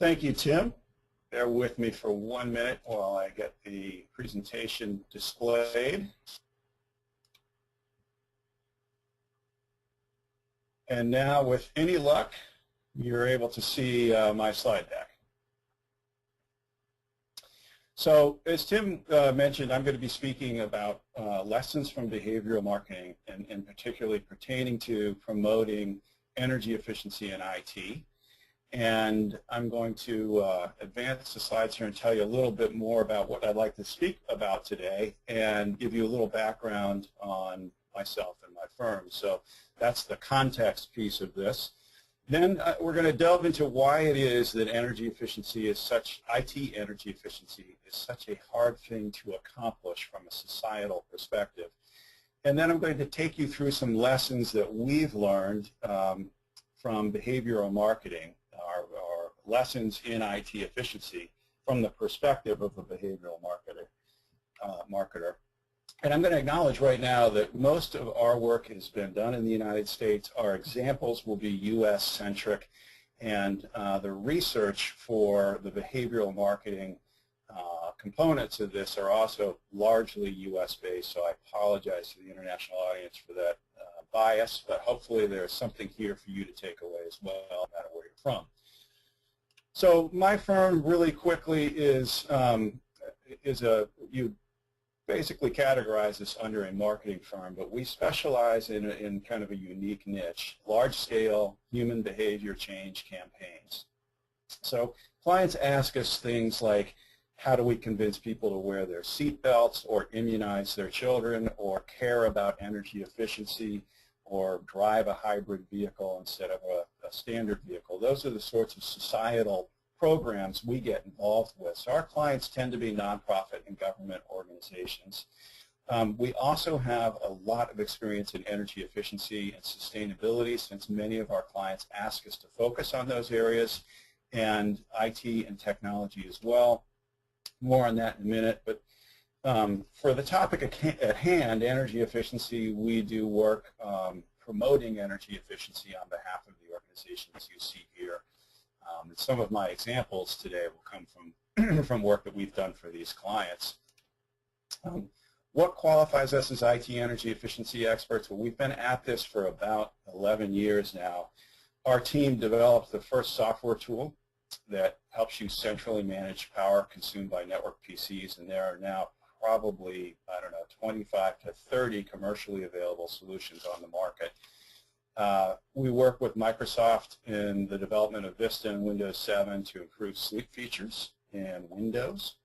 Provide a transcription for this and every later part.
Thank you, Tim. Bear with me for 1 minute while I get the presentation displayed. And now, with any luck, you're able to see my slide deck. So, as Tim mentioned, I'm going to be speaking about lessons from behavioral marketing, and particularly pertaining to promoting energy efficiency in IT. And I'm going to advance the slides here and tell you a little bit more about what I'd like to speak about today and give you a little background on myself and my firm. So that's the context piece of this. Then we're going to delve into why it is that energy efficiency is such, IT energy efficiency is such a hard thing to accomplish from a societal perspective. And then I'm going to take you through some lessons that we've learned from behavioral marketing, our lessons in IT efficiency from the perspective of a behavioral marketer. And I'm going to acknowledge right now that most of our work has been done in the United States. Our examples will be U.S.-centric, and the research for the behavioral marketing components of this are also largely U.S.-based, so I apologize to the international audience for that bias, but hopefully there's something here for you to take away as well, no matter where you're from. So my firm, really quickly, you basically categorize this under a marketing firm, but we specialize in kind of a unique niche, large-scale human behavior change campaigns. So clients ask us things like, how do we convince people to wear their seat belts or immunize their children or care about energy efficiency or drive a hybrid vehicle instead of a standard vehicle? Those are the sorts of societal programs we get involved with. So our clients tend to be nonprofit and government organizations. We also have a lot of experience in energy efficiency and sustainability, since many of our clients ask us to focus on those areas, and IT and technology as well. More on that in a minute, but for the topic at hand, energy efficiency, we do work promoting energy efficiency on behalf of the organizations you see here. And some of my examples today will come from work that we've done for these clients. What qualifies us as IT energy efficiency experts? Well, we've been at this for about 11 years now. Our team developed the first software tool that helps you centrally manage power consumed by network PCs, and there are now probably, I don't know, 25 to 30 commercially available solutions on the market. We work with Microsoft in the development of Vista and Windows 7 to improve sleep features in Windows,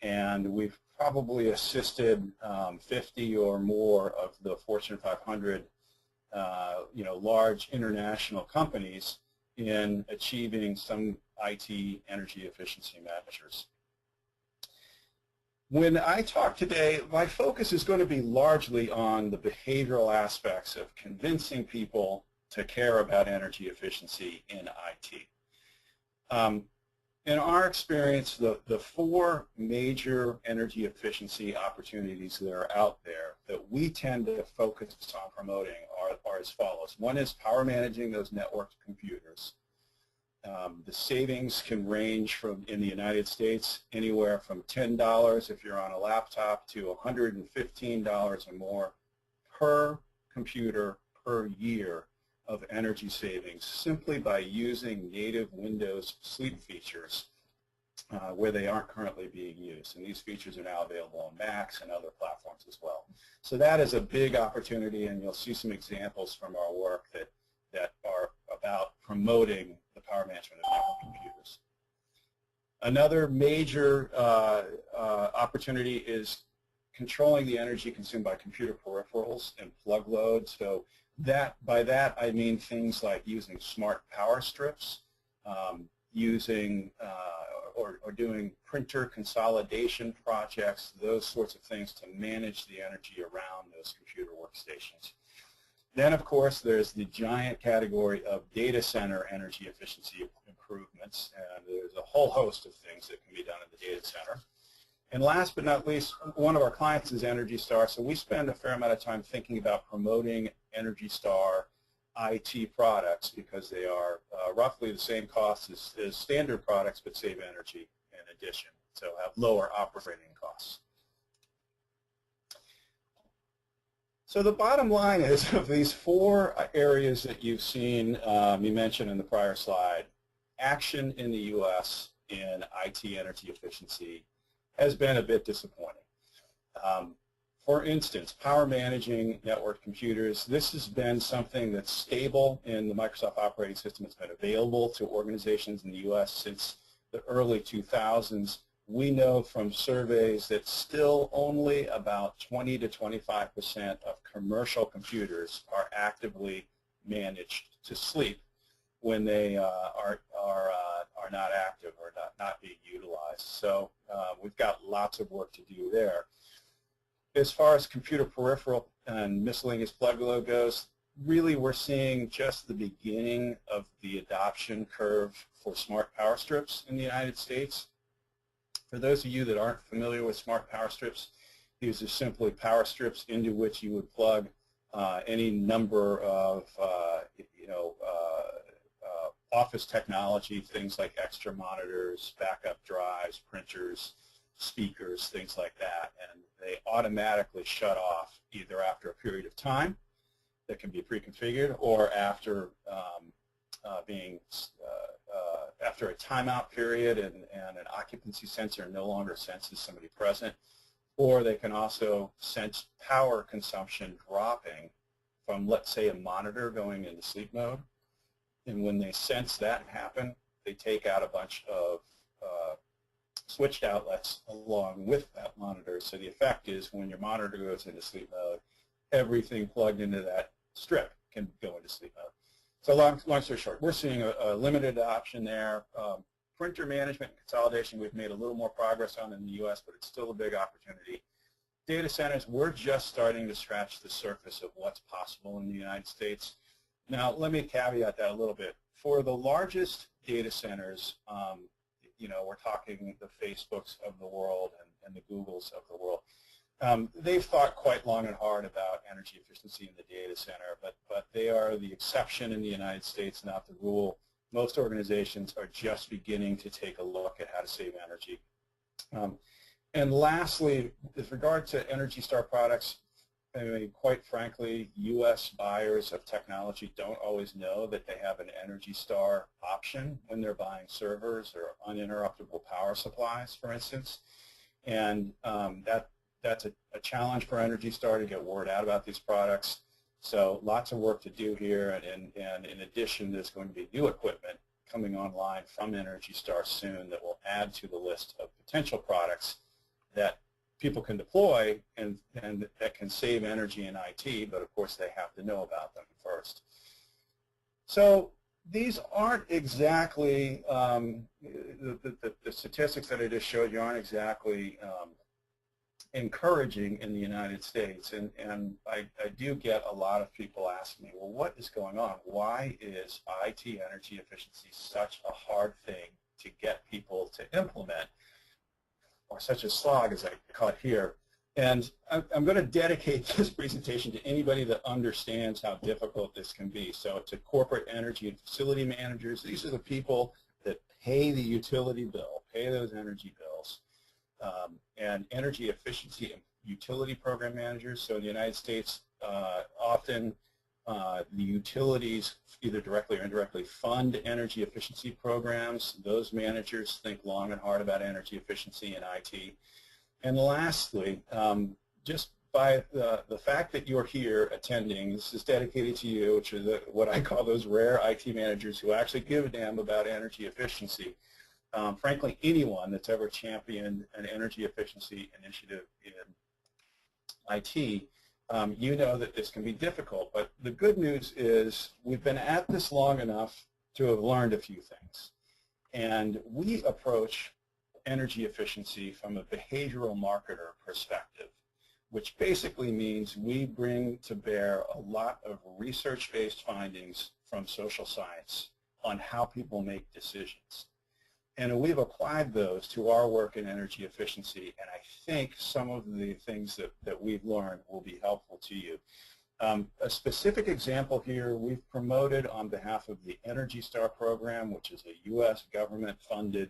and we've probably assisted 50 or more of the Fortune 500 large international companies in achieving some IT energy efficiency measures. When I talk today, my focus is going to be largely on the behavioral aspects of convincing people to care about energy efficiency in IT. In our experience, the four major energy efficiency opportunities that are out there that we tend to focus on promoting are as follows. One is power managing those networked computers. The savings can range from, in the United States, anywhere from $10 if you're on a laptop to $115 or more per computer per year of energy savings, simply by using native Windows sleep features where they aren't currently being used. And these features are now available on Macs and other platforms as well. So that is a big opportunity, and you'll see some examples from our work that are about promoting the power management of network computers. Another major opportunity is controlling the energy consumed by computer peripherals and plug load. So by that I mean things like using smart power strips, using or doing printer consolidation projects, those sorts of things to manage the energy around those computer workstations. Then, of course, there's the giant category of data center energy efficiency improvements, and there's a whole host of things that can be done in the data center. And last but not least, one of our clients is Energy Star, so we spend a fair amount of time thinking about promoting Energy Star IT products because they are roughly the same cost as standard products, but save energy in addition, so have lower operating costs. So the bottom line is, of these 4 areas that you've seen, you mentioned in the prior slide, action in the U.S. in IT energy efficiency has been a bit disappointing. For instance, power managing network computers, this has been something that's stable in the Microsoft operating system. It's been available to organizations in the U.S. since the early 2000s. We know from surveys that still only about 20 to 25% of commercial computers are actively managed to sleep when they are not active or not being utilized. So we've got lots of work to do there. As far as computer peripheral and miscellaneous plug load goes, really we're seeing just the beginning of the adoption curve for smart power strips in the United States. For those of you that aren't familiar with smart power strips, these are simply power strips into which you would plug any number of office technology, things like extra monitors, backup drives, printers, speakers, things like that, and they automatically shut off either after a period of time that can be pre-configured or after after a timeout period and an occupancy sensor no longer senses somebody present, or they can also sense power consumption dropping from, let's say, a monitor going into sleep mode. And when they sense that happen, they take out a bunch of switched outlets along with that monitor. So the effect is when your monitor goes into sleep mode, everything plugged into that strip can go into sleep mode. So long story short, we're seeing a limited adoption there. Printer management and consolidation we've made a little more progress on in the U.S., but it's still a big opportunity. Data centers, we're just starting to scratch the surface of what's possible in the United States. Now, let me caveat that a little bit. For the largest data centers, we're talking the Facebooks of the world and the Googles of the world. They've thought quite long and hard about energy efficiency in the data center, but they are the exception in the United States, not the rule. Most organizations are just beginning to take a look at how to save energy. And lastly, with regard to Energy Star products, I mean, quite frankly, U.S. buyers of technology don't always know that they have an Energy Star option when they're buying servers or uninterruptible power supplies, for instance. And that's a challenge for Energy Star to get word out about these products. So lots of work to do here, and in addition, there's going to be new equipment coming online from Energy Star soon that will add to the list of potential products that people can deploy and that can save energy in IT, but of course they have to know about them first. So these aren't exactly, the statistics that I just showed you aren't exactly encouraging in the United States, and I do get a lot of people asking me, well, what is going on? Why is IT energy efficiency such a hard thing to get people to implement, or such a slog as I call it here? And I'm going to dedicate this presentation to anybody that understands how difficult this can be. So to corporate energy and facility managers, these are the people that pay the utility bill, pay those energy bills. And energy efficiency and utility program managers. So in the United States, often the utilities either directly or indirectly fund energy efficiency programs. Those managers think long and hard about energy efficiency in IT. And lastly, just by the fact that you're here attending, this is dedicated to you, which are what I call those rare IT managers who actually give a damn about energy efficiency. Frankly, anyone that's ever championed an energy efficiency initiative in IT, you know that this can be difficult. But the good news is we've been at this long enough to have learned a few things. And we approach energy efficiency from a behavioral marketer perspective, which basically means we bring to bear a lot of research-based findings from social science on how people make decisions. And we've applied those to our work in energy efficiency, and I think some of the things that we've learned will be helpful to you. A specific example here, we've promoted on behalf of the Energy Star program, which is a U.S. government-funded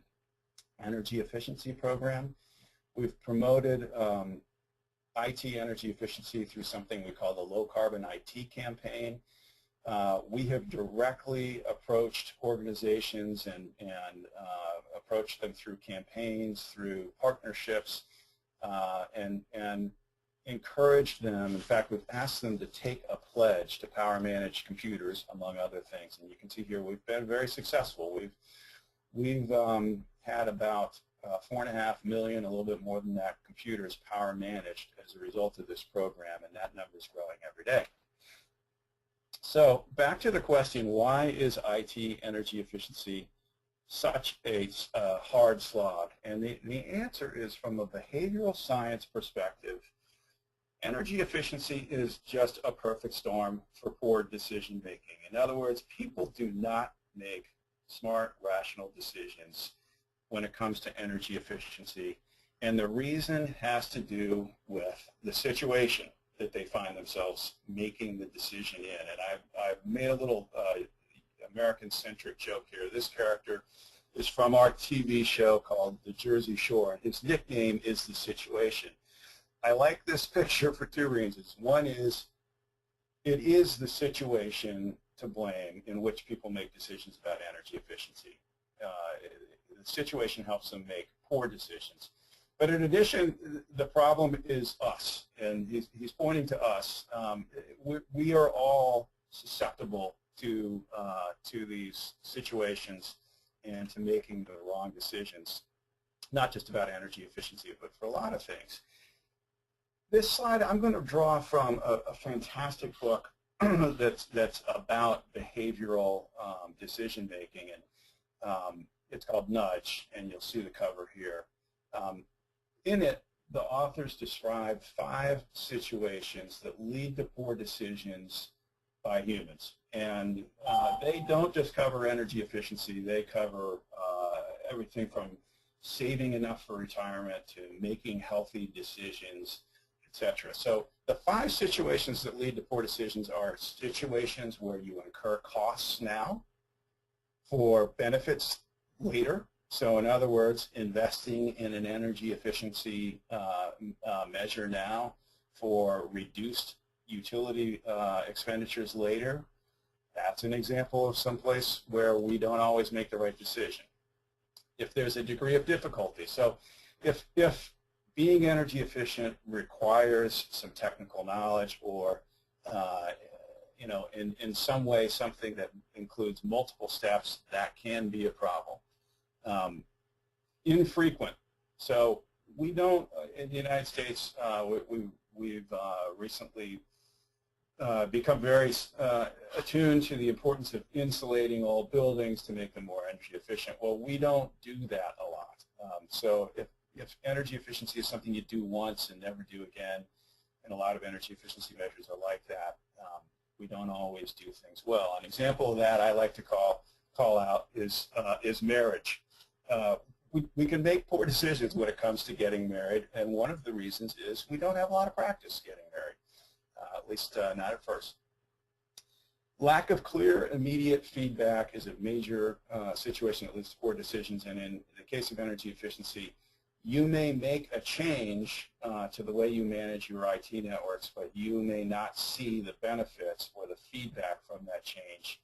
energy efficiency program. We've promoted IT energy efficiency through something we call the Low Carbon IT campaign. We have directly approached organizations and approached them through campaigns, through partnerships, and encouraged them. In fact, we've asked them to take a pledge to power manage computers, among other things. And you can see here we've been very successful. We've had about 4.5 million, a little bit more than that, computers power managed as a result of this program, and that number is growing every day. So back to the question, why is IT energy efficiency such a hard slog? And the answer is, from a behavioral science perspective, energy efficiency is just a perfect storm for poor decision making. In other words, people do not make smart, rational decisions when it comes to energy efficiency. And the reason has to do with the situation that they find themselves making the decision in. And I've made a little American-centric joke here. This character is from our TV show called The Jersey Shore, and his nickname is The Situation. I like this picture for two reasons. One is, it is the situation to blame in which people make decisions about energy efficiency. The situation helps them make poor decisions. But in addition, the problem is us, and he's pointing to us. We are all susceptible to these situations and to making the wrong decisions, not just about energy efficiency, but for a lot of things. This slide I'm going to draw from a fantastic book that's about behavioral decision making, and it's called Nudge, and you'll see the cover here. In it, the authors describe 5 situations that lead to poor decisions by humans, and they don't just cover energy efficiency. They cover everything from saving enough for retirement to making healthy decisions, etc. So the 5 situations that lead to poor decisions are situations where you incur costs now for benefits later. So in other words, investing in an energy efficiency measure now for reduced utility expenditures later. That's an example of someplace where we don't always make the right decision. If there's a degree of difficulty, so if being energy efficient requires some technical knowledge, or in some way something that includes multiple steps, that can be a problem. Infrequent. So we don't, in the United States, we've recently become very attuned to the importance of insulating all buildings to make them more energy efficient. Well, we don't do that a lot. So if energy efficiency is something you do once and never do again, and a lot of energy efficiency measures are like that, we don't always do things well. An example of that I like to call out is marriage. We can make poor decisions when it comes to getting married, and one of the reasons is we don't have a lot of practice getting married, at least not at first. Lack of clear, immediate feedback is a major situation that leads to poor decisions, and in the case of energy efficiency, you may make a change to the way you manage your IT networks, but you may not see the benefits or the feedback from that change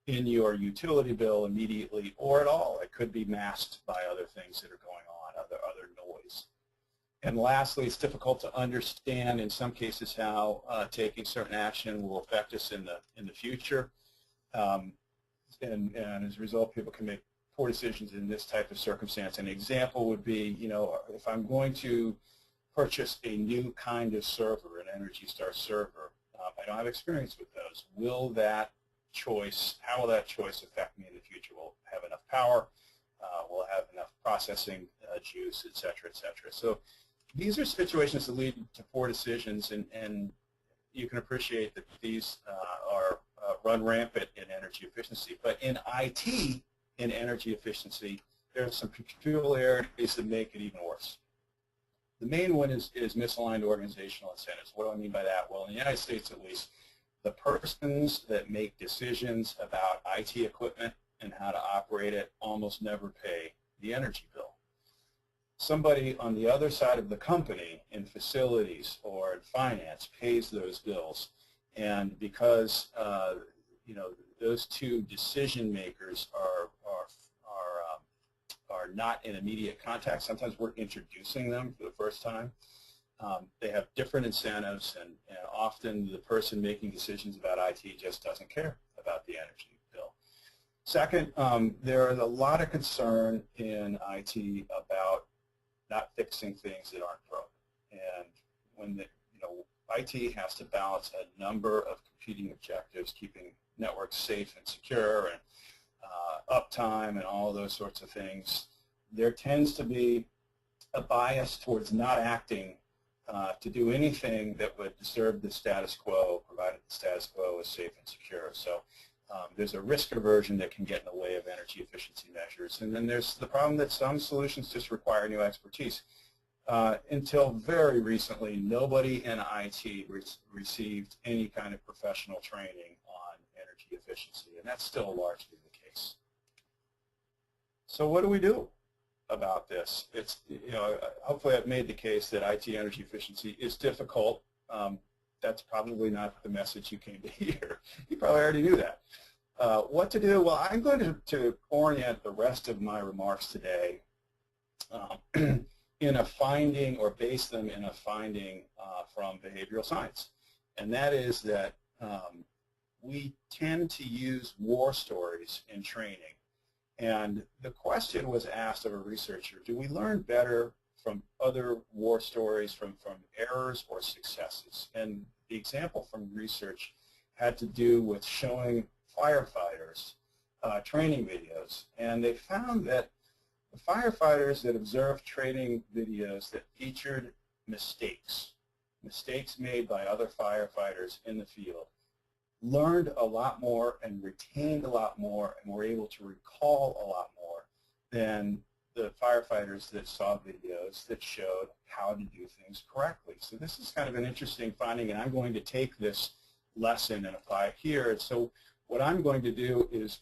in your utility bill immediately or at all. It could be masked by other things that are going on, other noise. And lastly, it's difficult to understand in some cases how taking certain action will affect us in the future. And as a result, people can make poor decisions in this type of circumstance. An example would be, if I'm going to purchase a new kind of server, an Energy Star server, I don't have experience with those. How will that choice affect me in the future? Will it have enough power? Will it have enough processing juice, et cetera, et cetera? So these are situations that lead to poor decisions, and you can appreciate that these are run rampant in energy efficiency. But in IT, in energy efficiency, there are some peculiarities that make it even worse. The main one is misaligned organizational incentives. What do I mean by that? Well, in the United States at least, the persons that make decisions about IT equipment and how to operate it almost never pay the energy bill. Somebody on the other side of the company in facilities or in finance pays those bills, and because those two decision makers are not in immediate contact, sometimes we're introducing them for the first time. They have different incentives, and often the person making decisions about IT just doesn't care about the energy bill. Second, there is a lot of concern in IT about not fixing things that aren't broken. And when IT has to balance a number of competing objectives, keeping networks safe and secure and uptime and all those sorts of things, there tends to be a bias towards not acting to do anything that would disturb the status quo, provided the status quo is safe and secure. So there's a risk aversion that can get in the way of energy efficiency measures. And then there's the problem that some solutions just require new expertise. Until very recently, nobody in IT received any kind of professional training on energy efficiency, and that's still largely the case. So what do we do about this? It's, hopefully I've made the case that IT energy efficiency is difficult. That's probably not the message you came to hear. You probably already knew that. What to do? Well, I'm going to orient the rest of my remarks today in a finding, or base them in a finding from behavioral science. And that is that we tend to use war stories in training. And the question was asked of a researcher, do we learn better from other war stories, from errors or successes? And the example from research had to do with showing firefighters training videos. And they found that the firefighters that observed training videos that featured mistakes made by other firefighters in the field, learned a lot more and retained a lot more and were able to recall a lot more than the firefighters that saw videos that showed how to do things correctly. So this is kind of an interesting finding, and I'm going to take this lesson and apply it here. And so what I'm going to do is,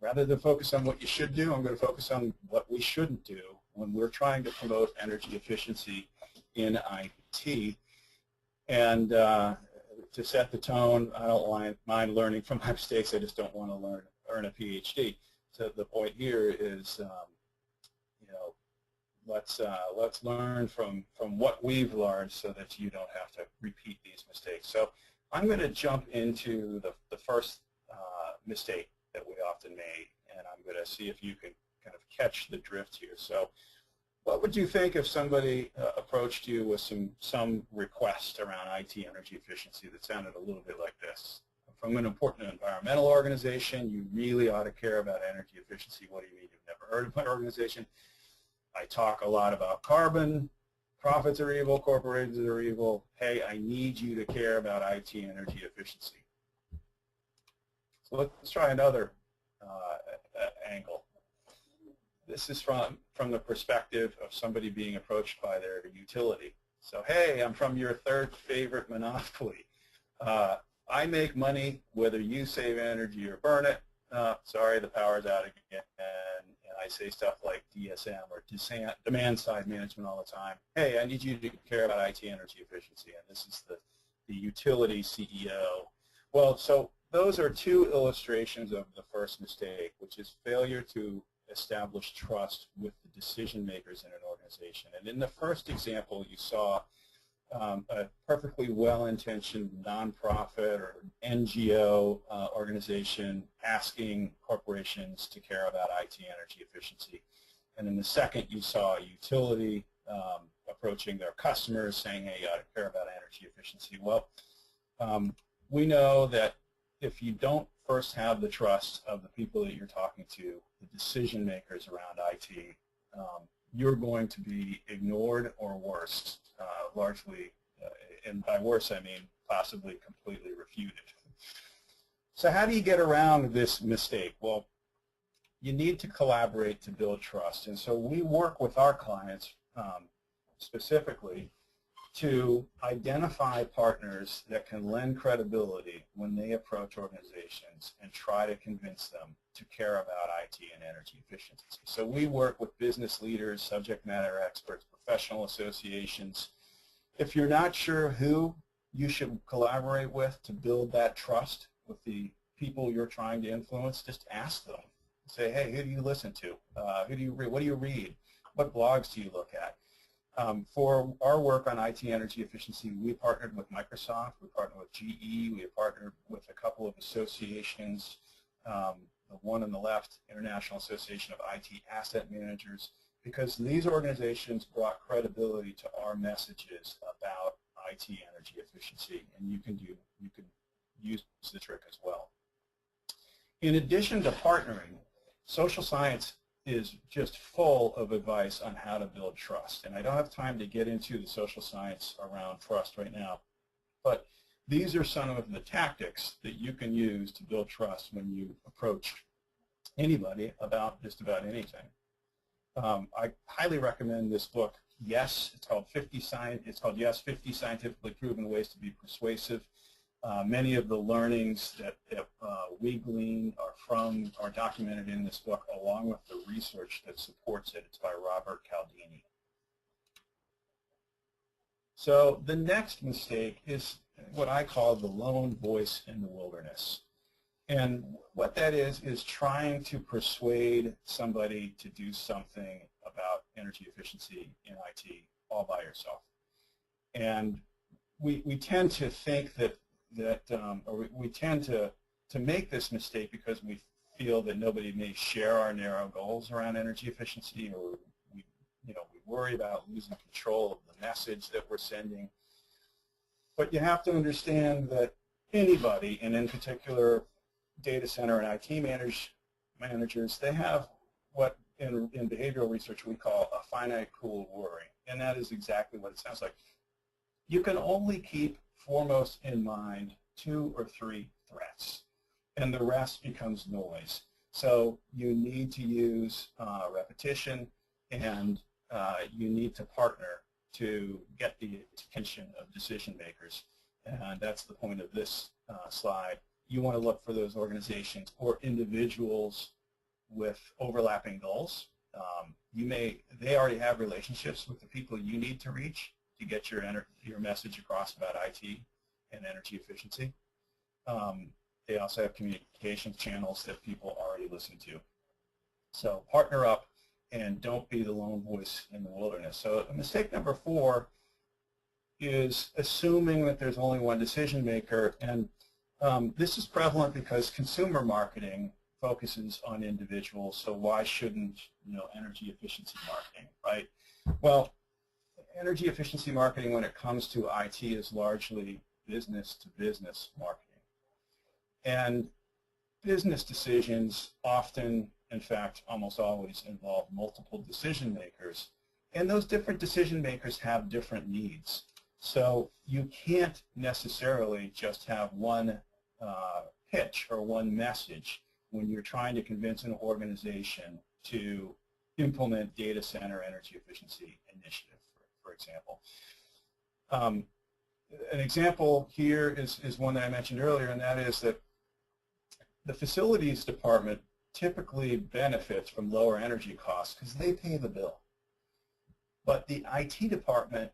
rather than focus on what you should do, I'm going to focus on what we shouldn't do when we're trying to promote energy efficiency in IT. And to set the tone, I don't mind learning from my mistakes. I just don't want to earn a PhD. So the point here is, let's learn from what we've learned so that you don't have to repeat these mistakes. So I'm going to jump into the first mistake that we often make, and I'm going to see if you can kind of catch the drift here. So what would you think if somebody approached you with some request around IT energy efficiency that sounded a little bit like this? From an important environmental organization, you really ought to care about energy efficiency. What do you mean you've never heard of my organization? I talk a lot about carbon. Profits are evil, corporations are evil. Hey, I need you to care about IT energy efficiency. So let's try another angle. This is from the perspective of somebody being approached by their utility. So, hey, I'm from your third favorite monopoly. I make money whether you save energy or burn it. Sorry, the power's out again. And I say stuff like DSM or demand side management all the time. Hey, I need you to care about IT energy efficiency. And this is the utility CEO. Well, so those are two illustrations of the first mistake, which is failure to establish trust with the decision makers in an organization. And in the first example, you saw a perfectly well-intentioned nonprofit or NGO organization asking corporations to care about IT energy efficiency. And in the second, you saw a utility approaching their customers saying, hey, you ought to care about energy efficiency. Well, we know that if you don't first have the trust of the people that you're talking to, the decision makers around IT, you're going to be ignored or worse, largely, and by worse I mean possibly completely refuted. So how do you get around this mistake? Well, you need to collaborate to build trust. And so we work with our clients specifically to identify partners that can lend credibility when they approach organizations and try to convince them to care about IT and energy efficiency. So we work with business leaders, subject matter experts, professional associations. If you're not sure who you should collaborate with to build that trust with the people you're trying to influence, just ask them. Say, hey, who do you listen to? Who do you read? What do you read? What blogs do you look at? For our work on IT energy efficiency, we partnered with Microsoft, we partnered with GE, we partnered with a couple of associations, the one on the left, International Association of IT Asset Managers, because these organizations brought credibility to our messages about IT energy efficiency, and you can use the trick as well. In addition to partnering, social science is just full of advice on how to build trust. And I don't have time to get into the social science around trust right now, but these are some of the tactics that you can use to build trust when you approach anybody about just about anything. I highly recommend this book, Yes. It's called Yes, 50 Scientifically Proven Ways to Be Persuasive. Many of the learnings that we glean are documented in this book, along with the research that supports it. It's by Robert Cialdini. So the next mistake is what I call the lone voice in the wilderness. And what that is trying to persuade somebody to do something about energy efficiency in IT all by yourself. And we tend to think or we tend to make this mistake because we feel that nobody may share our narrow goals around energy efficiency, or we worry about losing control of the message that we're sending. But you have to understand that anybody, and in particular data center and IT managers, they have what in behavioral research we call a finite pool of worry, and that is exactly what it sounds like. You can only keep foremost in mind 2 or 3 threats, and the rest becomes noise. So you need to use repetition, and you need to partner to get the attention of decision makers. And that's the point of this slide. You want to look for those organizations or individuals with overlapping goals. They already have relationships with the people you need to reach to get your message across about IT and energy efficiency. They also have communications channels that people already listen to. So partner up and don't be the lone voice in the wilderness. So mistake number 4 is assuming that there's only one decision maker. And this is prevalent because consumer marketing focuses on individuals, so why shouldn't energy efficiency marketing, right? Well, energy efficiency marketing when it comes to IT is largely business-to-business marketing. And business decisions often, in fact, almost always involve multiple decision makers, and those different decision makers have different needs. So you can't necessarily just have one pitch or one message when you're trying to convince an organization to implement data center energy efficiency initiative, for example. An example here is one that I mentioned earlier, and that is that the facilities department typically benefits from lower energy costs because they pay the bill. But the IT department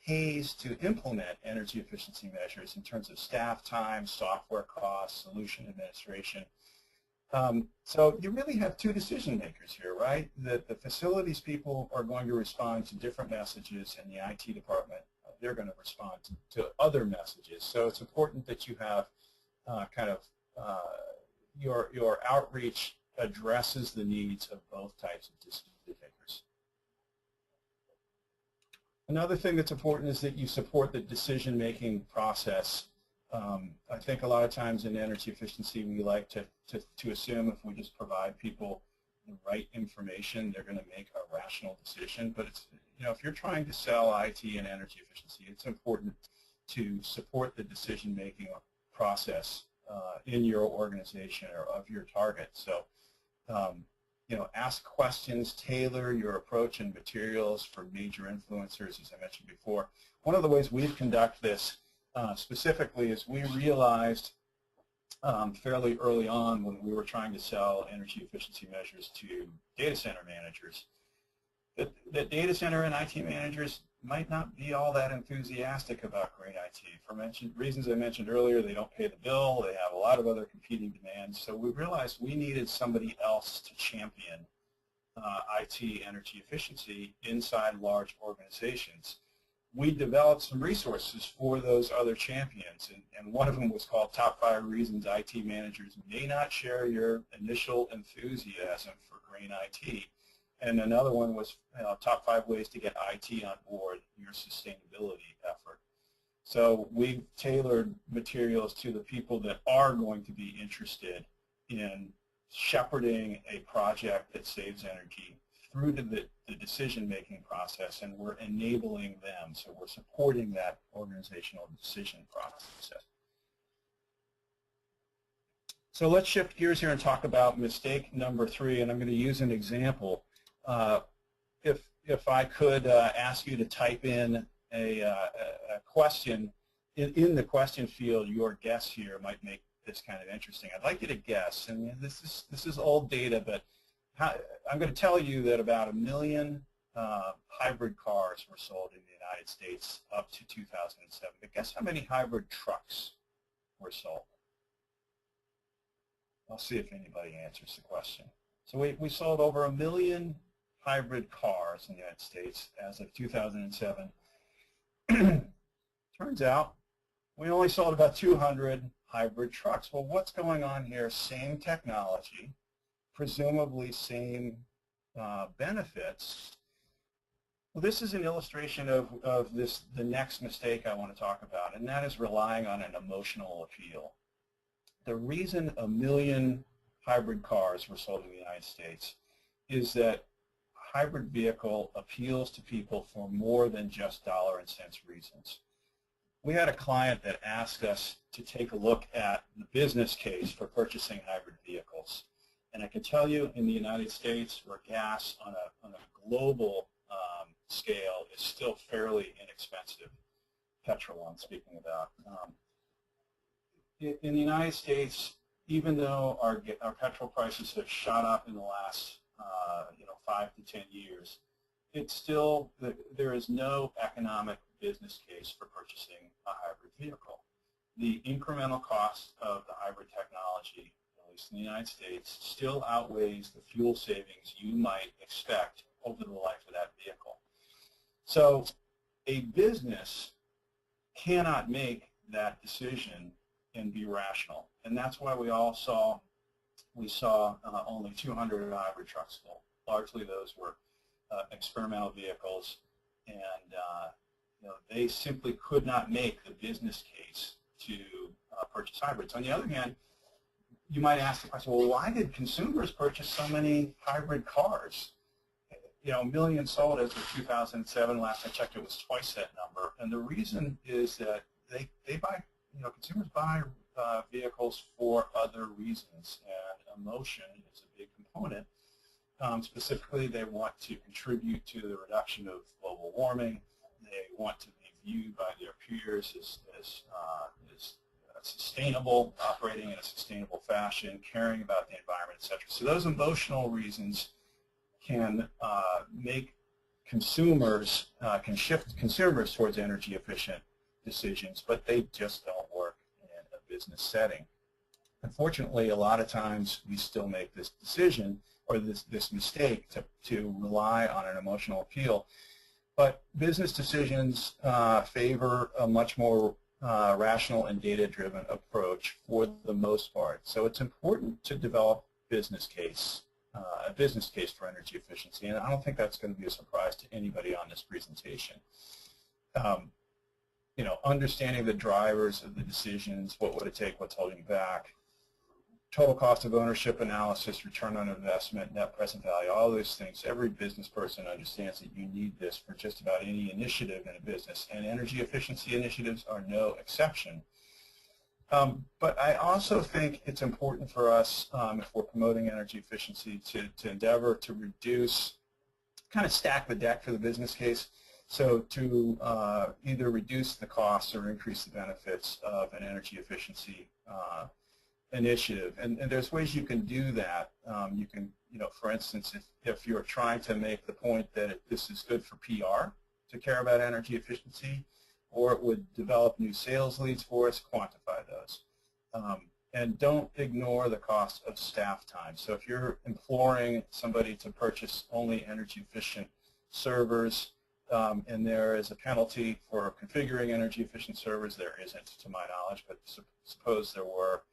pays to implement energy efficiency measures in terms of staff time, software costs, solution administration. So you really have 2 decision makers here, right? The facilities people are going to respond to different messages, and the IT department, they're going to respond to other messages. So it's important that you have your outreach addresses the needs of both types of decision makers. Another thing that's important is that you support the decision-making process. I think a lot of times in energy efficiency we like to assume if we just provide people the right information, they're going to make a rational decision. But it's, if you're trying to sell IT and energy efficiency, it's important to support the decision-making process in your organization or of your target. So, ask questions, tailor your approach and materials for major influencers, as I mentioned before. One of the ways we've conducted this specifically is we realized fairly early on when we were trying to sell energy efficiency measures to data center managers that data center and IT managers might not be all that enthusiastic about green IT. For reasons I mentioned earlier, they don't pay the bill, they have a lot of other competing demands, so we realized we needed somebody else to champion IT energy efficiency inside large organizations. We developed some resources for those other champions, and one of them was called Top 5 Reasons IT Managers May Not Share Your Initial Enthusiasm for Green IT. And another one was Top 5 Ways to Get IT on Board Your Sustainability Effort. So we've tailored materials to the people that are going to be interested in shepherding a project that saves energy through to the decision-making process, and we're enabling them. So we're supporting that organizational decision process. So let's shift gears here and talk about mistake number 3, and I'm going to use an example. If I could ask you to type in a question, in the question field, your guess here might make this kind of interesting. I'd like you to guess, and this is old data, but I'm going to tell you that about 1 million hybrid cars were sold in the United States up to 2007. But guess how many hybrid trucks were sold? I'll see if anybody answers the question. So we sold over 1 million hybrid cars in the United States as of 2007. Turns out we only sold about 200 hybrid trucks. Well, what's going on here? Same technology, presumably same benefits. Well, this is an illustration of the next mistake I want to talk about, and that is relying on an emotional appeal. The reason 1 million hybrid cars were sold in the United States is that hybrid vehicle appeals to people for more than just dollar and cents reasons. We had a client that asked us to take a look at the business case for purchasing hybrid vehicles. And I can tell you in the United States, where gas on a global scale is still fairly inexpensive, petrol I'm speaking about. In the United States, even though our petrol prices have shot up in the last 5 to 10 years, it's still, there is no economic business case for purchasing a hybrid vehicle. The incremental cost of the hybrid technology, at least in the United States, still outweighs the fuel savings you might expect over the life of that vehicle. So a business cannot make that decision and be rational, and that's why we saw only 200 hybrid trucks sold. Largely those were experimental vehicles, and they simply could not make the business case to purchase hybrids. On the other hand, you might ask the question, well, why did consumers purchase so many hybrid cars? 1 million sold as of 2007. Last I checked, it was twice that number. And the reason is that they buy, consumers buy vehicles for other reasons, and emotion is a big component. Specifically, they want to contribute to the reduction of global warming. They want to be viewed by their peers as sustainable, operating in a sustainable fashion, caring about the environment, etc. So those emotional reasons can make consumers, can shift consumers towards energy efficient decisions, but they just don't work in a business setting. Unfortunately, a lot of times we still make this decision or this mistake to rely on an emotional appeal. But business decisions favor a much more rational and data-driven approach for the most part. So it's important to develop a business case for energy efficiency, and I don't think that's going to be a surprise to anybody on this presentation. Understanding the drivers of the decisions, what would it take, what's holding you back, total cost of ownership analysis, return on investment, net present value, all those things. Every business person understands that you need this for just about any initiative in a business, and energy efficiency initiatives are no exception. But I also think it's important for us, if we're promoting energy efficiency, to endeavor to reduce, kind of stack the deck for the business case. So to either reduce the costs or increase the benefits of an energy efficiency initiative. And there's ways you can do that. You can, for instance, if you're trying to make the point that this is good for PR to care about energy efficiency, or it would develop new sales leads for us, quantify those. And don't ignore the cost of staff time. So if you're imploring somebody to purchase only energy efficient servers, and there is a penalty for configuring energy efficient servers, there isn't to my knowledge, but suppose there were,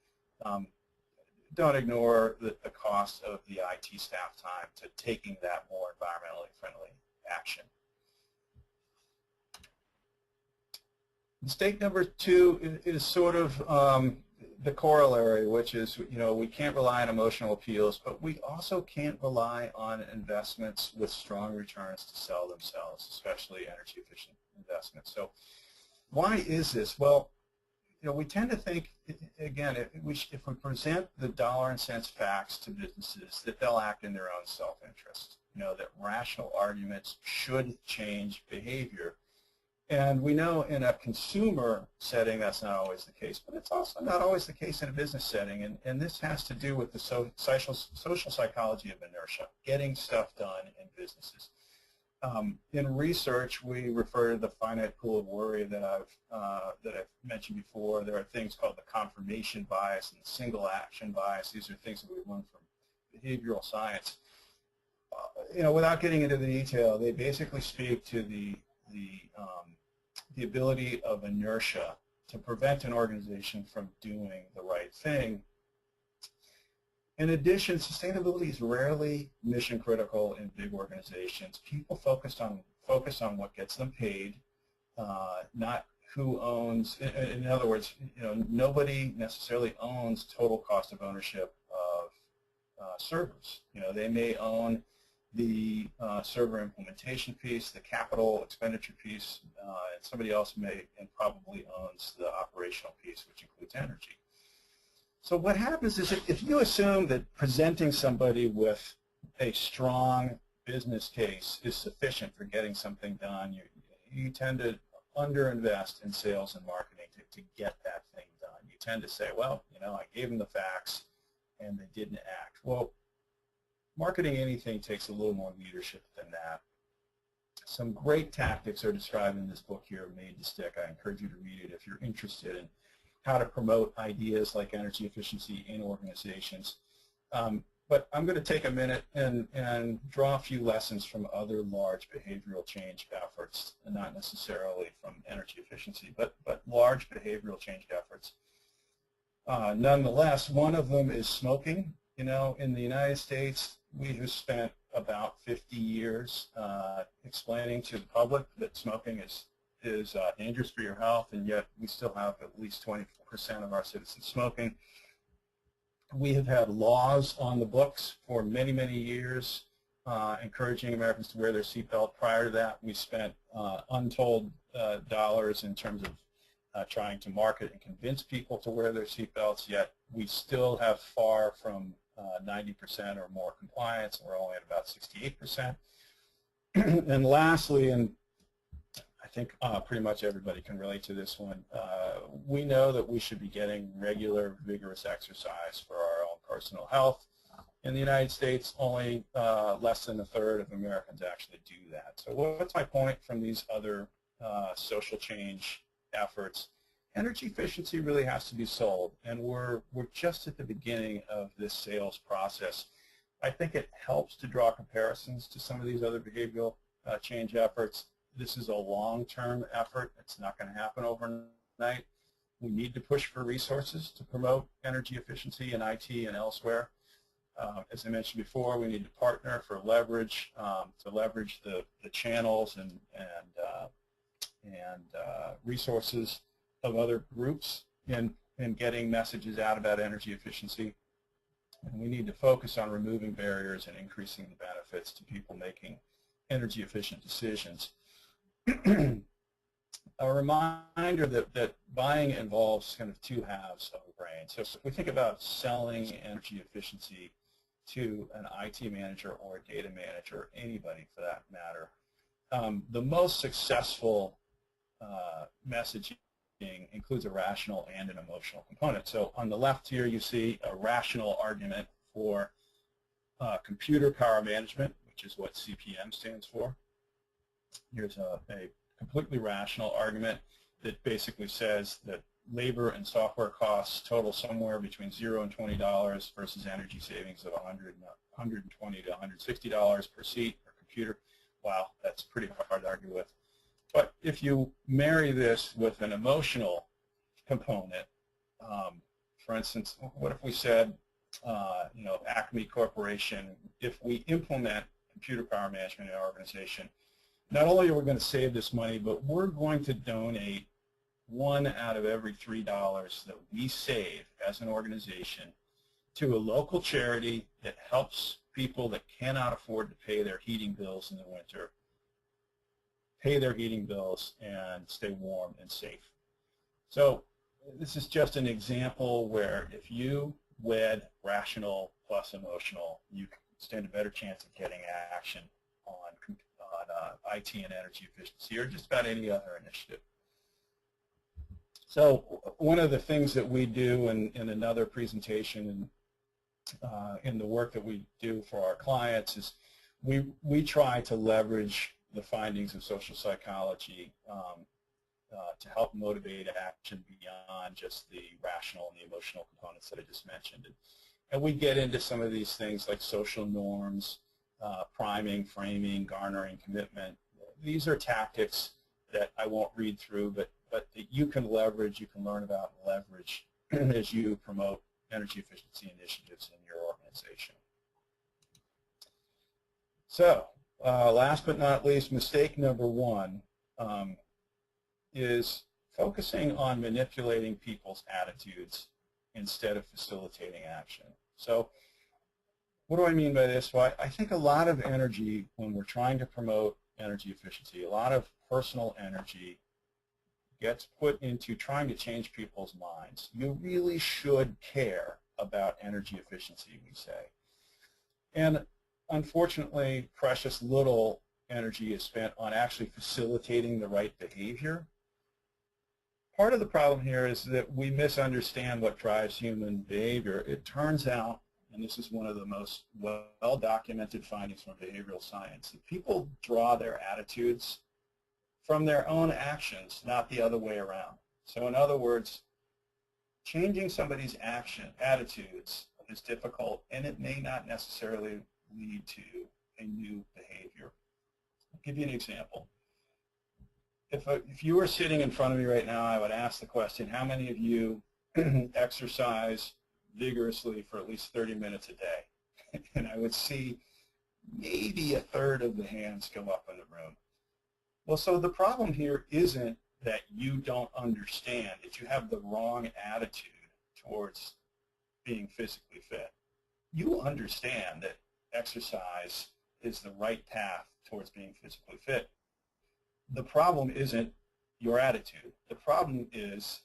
don't ignore the cost of the IT staff time to taking that more environmentally friendly action. Mistake number 2 is sort of the corollary, which is, we can't rely on emotional appeals, but we also can't rely on investments with strong returns to sell themselves, especially energy efficient investments. So why is this? Well, we tend to think, again, if we present the dollar and cents facts to businesses, that they'll act in their own self-interest, that rational arguments should change behavior. And we know in a consumer setting that's not always the case, but it's also not always the case in a business setting. And this has to do with the social psychology of inertia, getting stuff done in businesses. In research, we refer to the finite pool of worry that I've mentioned before. There are things called the confirmation bias and the single action bias. These are things that we learn from behavioral science. Without getting into the detail, they basically speak to the ability of inertia to prevent an organization from doing the right thing. In addition, sustainability is rarely mission critical in big organizations. People focus on what gets them paid, not who owns. In other words, nobody necessarily owns total cost of ownership of servers. They may own the server implementation piece, the capital expenditure piece, and somebody else may and probably owns the operational piece, which includes energy. So what happens is if you assume that presenting somebody with a strong business case is sufficient for getting something done, you tend to underinvest in sales and marketing to get that thing done. You tend to say, well, I gave them the facts and they didn't act. Well, marketing anything takes a little more leadership than that. Some great tactics are described in this book here, Made to Stick. I encourage you to read it if you're interested in how to promote ideas like energy efficiency in organizations. But I'm going to take a minute and draw a few lessons from other large behavioral change efforts, and not necessarily from energy efficiency, but large behavioral change efforts. Nonetheless, one of them is smoking. In the United States, we have spent about 50 years explaining to the public that smoking is dangerous for your health, and yet we still have at least 20% of our citizens smoking. We have had laws on the books for many, many years encouraging Americans to wear their seatbelt. Prior to that, we spent untold dollars in terms of trying to market and convince people to wear their seatbelts, yet we still have far from 90% or more compliance, and we're only at about 68%. And lastly, and I think pretty much everybody can relate to this one, we know that we should be getting regular, vigorous exercise for our own personal health. In the United States, only less than a third of Americans actually do that. So what's my point from these other social change efforts? Energy efficiency really has to be sold, and we're just at the beginning of this sales process. I think it helps to draw comparisons to some of these other behavioral change efforts. This is a long-term effort. It's not going to happen overnight. We need to push for resources to promote energy efficiency in IT and elsewhere. As I mentioned before, we need to partner for leverage, to leverage the channels and resources of other groups in getting messages out about energy efficiency. And we need to focus on removing barriers and increasing the benefits to people making energy efficient decisions. a reminder that buying involves kind of two halves of a brain. So if we think about selling energy efficiency to an IT manager or a data manager, anybody for that matter, the most successful messaging includes a rational and an emotional component. So on the left here you see a rational argument for computer power management, which is what CPM stands for. Here's a completely rational argument that basically says that labor and software costs total somewhere between $0 and $20 versus energy savings of $120 to $160 per seat per computer. Wow, that's pretty hard to argue with. But if you marry this with an emotional component, for instance, what if we said, Acme Corporation, if we implement computer power management in our organization, not only are we going to save this money, but we're going to donate 1 out of every $3 that we save as an organization to a local charity that helps people that cannot afford to pay their heating bills in the winter pay their heating bills and stay warm and safe. So this is just an example where if you wed rational plus emotional, you stand a better chance of getting action on IT and energy efficiency or just about any other initiative. So one of the things that we do in another presentation in the work that we do for our clients is we try to leverage the findings of social psychology to help motivate action beyond just the rational and the emotional components that I just mentioned. And we get into some of these things like social norms, priming, framing, garnering, commitment. These are tactics that I won't read through, but that you can leverage, you can learn about and leverage as you promote energy efficiency initiatives in your organization. So last but not least, mistake number one is focusing on manipulating people's attitudes instead of facilitating action. So what do I mean by this? Well, I think a lot of energy when we're trying to promote energy efficiency, a lot of personal energy gets put into trying to change people's minds. You really should care about energy efficiency, we say. And unfortunately, precious little energy is spent on actually facilitating the right behavior. Part of the problem here is that we misunderstand what drives human behavior. It turns out, and this is one of the most well-documented findings from behavioral science, that people draw their attitudes from their own actions, not the other way around. So in other words, changing somebody's attitudes is difficult, and it may not necessarily lead to a new behavior. I'll give you an example. If you were sitting in front of me right now, I would ask the question, how many of you exercise vigorously for at least 30 minutes a day? And I would see maybe a third of the hands go up in the room. Well, so the problem here isn't that you don't understand, that you have the wrong attitude towards being physically fit. You understand that exercise is the right path towards being physically fit. The problem isn't your attitude. The problem is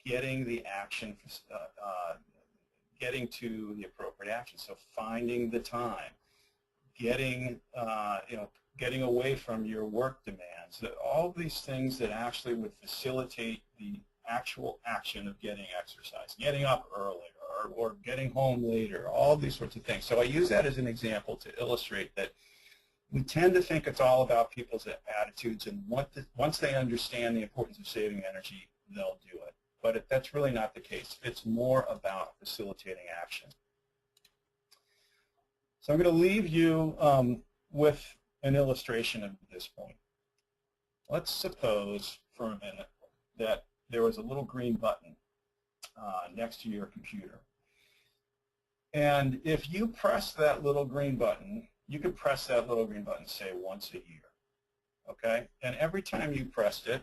getting the action, getting to the appropriate action. So finding the time, getting, getting away from your work demands. All these things that actually would facilitate the actual action of getting exercise, getting up earlier or getting home later, all these sorts of things. So I use that as an example to illustrate that we tend to think it's all about people's attitudes, and once they understand the importance of saving energy, they'll do it. But that's really not the case. It's more about facilitating action. So I'm going to leave you with an illustration of this point. Let's suppose for a minute that there was a little green button next to your computer. And if you press that little green button, you could press that little green button, say, once a year, okay? And every time you pressed it,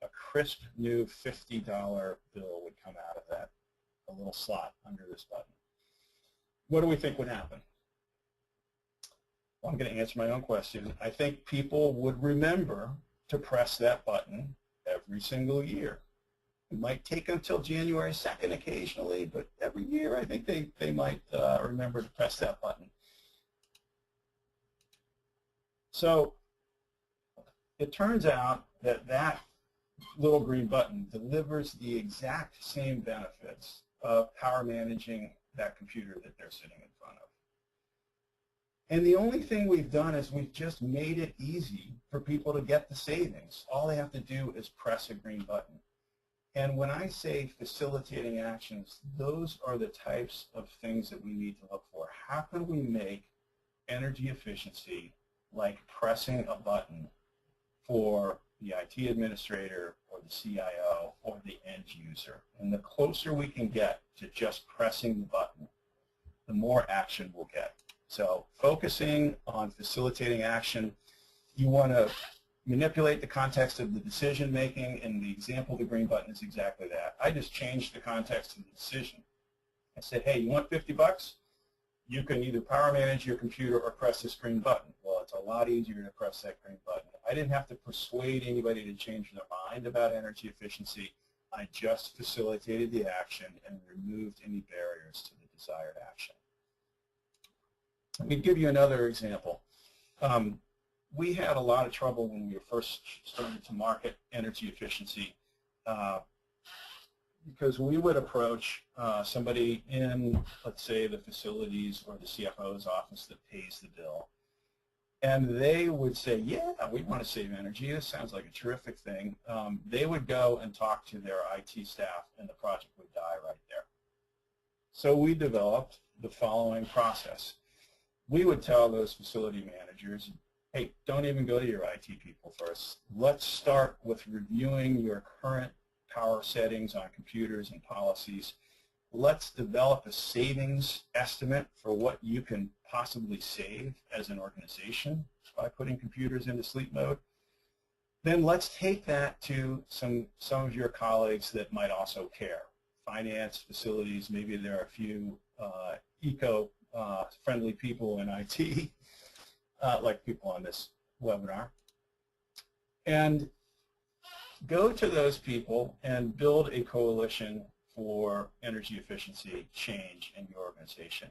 a crisp new $50 bill would come out of that, a little slot under this button. What do we think would happen? Well, I'm going to answer my own question. I think people would remember to press that button every single year. It might take until January 2nd occasionally, but every year I think they might remember to press that button. So it turns out that that little green button delivers the exact same benefits of power managing that computer that they're sitting in front of. And the only thing we've done is we've just made it easy for people to get the savings. All they have to do is press a green button. And when I say facilitating actions, those are the types of things that we need to look for. How can we make energy efficiency like pressing a button for the IT administrator or the CIO or the end user? And the closer we can get to just pressing the button, the more action we'll get. So focusing on facilitating action, you want to manipulate the context of the decision making, and the example of the green button is exactly that. I just changed the context of the decision. I said, hey, you want 50 bucks? You can either power manage your computer or press this green button. Well, it's a lot easier to press that green button. I didn't have to persuade anybody to change their mind about energy efficiency. I just facilitated the action and removed any barriers to the desired action. Let me give you another example. We had a lot of trouble when we were first starting to market energy efficiency because we would approach somebody in, let's say, the facilities or the CFO's office that pays the bill, and they would say, yeah, we want to save energy. This sounds like a terrific thing. They would go and talk to their IT staff, and the project would die right there. So we developed the following process. We would tell those facility managers, hey, don't even go to your IT people first. Let's start with reviewing your current power settings on computers and policies. Let's develop a savings estimate for what you can possibly save as an organization by putting computers into sleep mode. Then let's take that to some of your colleagues that might also care. Finance, facilities, maybe there are a few eco-friendly people in IT, like people on this webinar. And go to those people and build a coalition for energy efficiency change in your organization.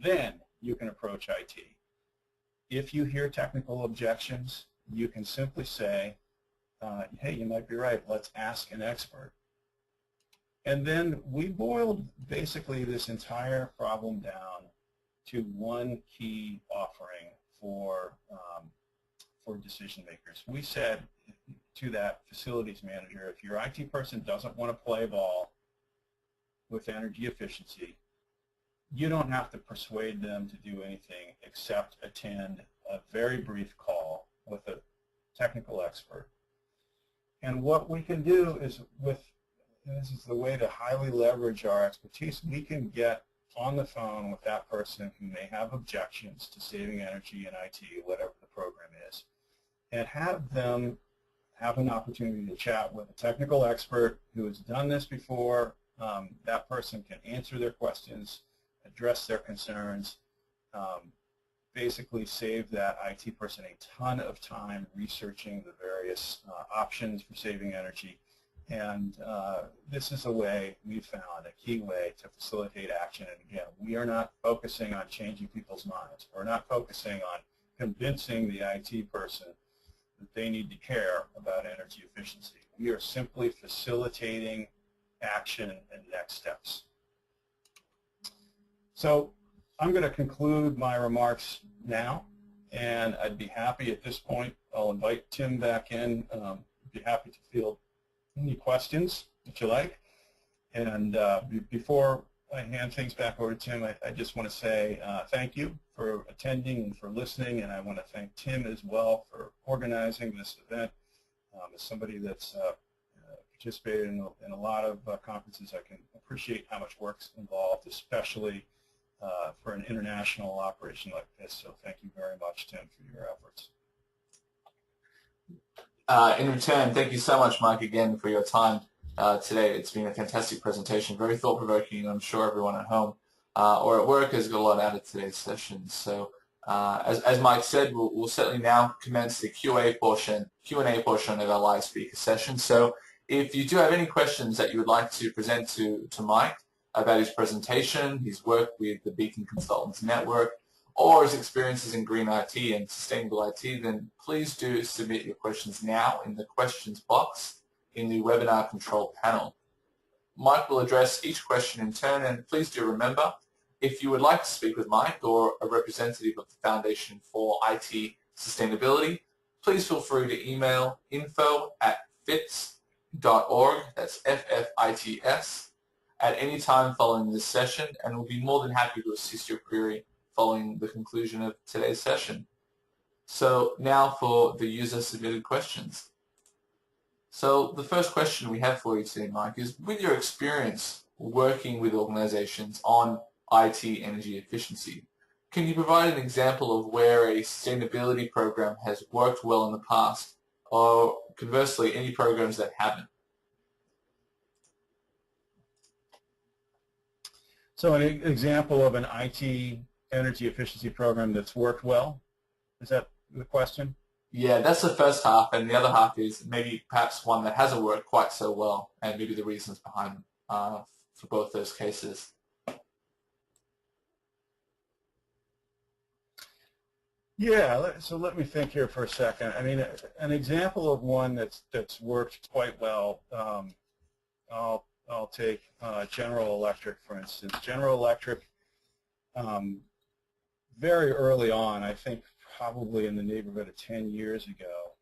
Then you can approach IT. If you hear technical objections, you can simply say, hey, you might be right, let's ask an expert. And then we boiled basically this entire problem down to one key offering for decision makers. We said to that facilities manager, if your IT person doesn't want to play ball with energy efficiency, you don't have to persuade them to do anything except attend a very brief call with a technical expert. And what we can do is, and this is the way to highly leverage our expertise, we can get on the phone with that person who may have objections to saving energy in IT, whatever the program is, and have them have an opportunity to chat with a technical expert who has done this before. That person can answer their questions, address their concerns, basically save that IT person a ton of time researching the various options for saving energy. And this is a way we found, a key way to facilitate action. And again, we are not focusing on changing people's minds. We're not focusing on convincing the IT person that they need to care about energy efficiency. We are simply facilitating action and next steps. So I'm going to conclude my remarks now, and I'd be happy at this point, I'll invite Tim back in. Be happy to field any questions that you like. And before I hand things back over to Tim, I just want to say thank you for attending and for listening, and I want to thank Tim as well for organizing this event. As somebody that's participated in a lot of conferences, I can appreciate how much work's involved, especially for an international operation like this. So thank you very much, Tim, for your efforts. In return, thank you so much, Mike, again for your time today. It's been a fantastic presentation, very thought-provoking, and I'm sure everyone at home or at work has got a lot out of today's session. So as Mike said, we'll certainly now commence the Q&A portion of our live speaker session. So If you do have any questions that you would like to present to Mike about his presentation, his work with the Beacon Consultants Network, or his experiences in green IT and sustainable IT, then please do submit your questions now in the questions box in the webinar control panel. Mike will address each question in turn, and please do remember, if you would like to speak with Mike or a representative of the Foundation for IT Sustainability, please feel free to email info@fits.org, that's FFITS, at any time following this session, and we'll be more than happy to assist your query following the conclusion of today's session. So now for the user-submitted questions. So the first question we have for you today, Mike, is with your experience working with organizations on IT energy efficiency, can you provide an example of where a sustainability program has worked well in the past, or conversely, any programs that haven't? So an example of an IT energy efficiency program that's worked well, is that the question? Yeah, that's the first half, and the other half is maybe perhaps one that hasn't worked quite so well, and maybe the reasons behind for both those cases. Yeah, so let me think here for a second. I mean, an example of one that's worked quite well, I'll take General Electric, for instance. General Electric, very early on, I think probably in the neighborhood of 10 years ago,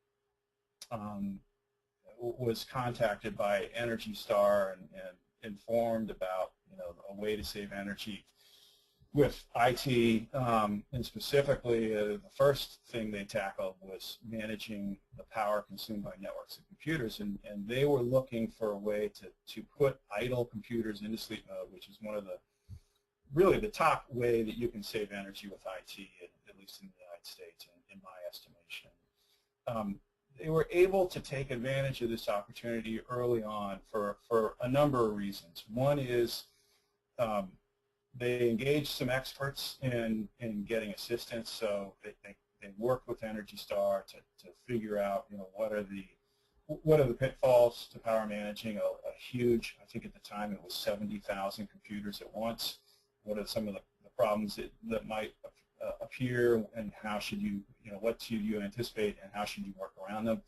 was contacted by Energy Star and informed about, a way to save energy with IT, and specifically the first thing they tackled was managing the power consumed by networks of computers, and they were looking for a way to put idle computers into sleep mode, which is one of really the top way that you can save energy with IT, at least in the United States, in my estimation. They were able to take advantage of this opportunity early on for a number of reasons. One is they engaged some experts in getting assistance, so they worked with Energy Star to figure out, what are the pitfalls to power managing a huge, I think at the time it was 70,000 computers at once. What are some of the problems that might appear, and how should you, what should you anticipate, and how should you work around them?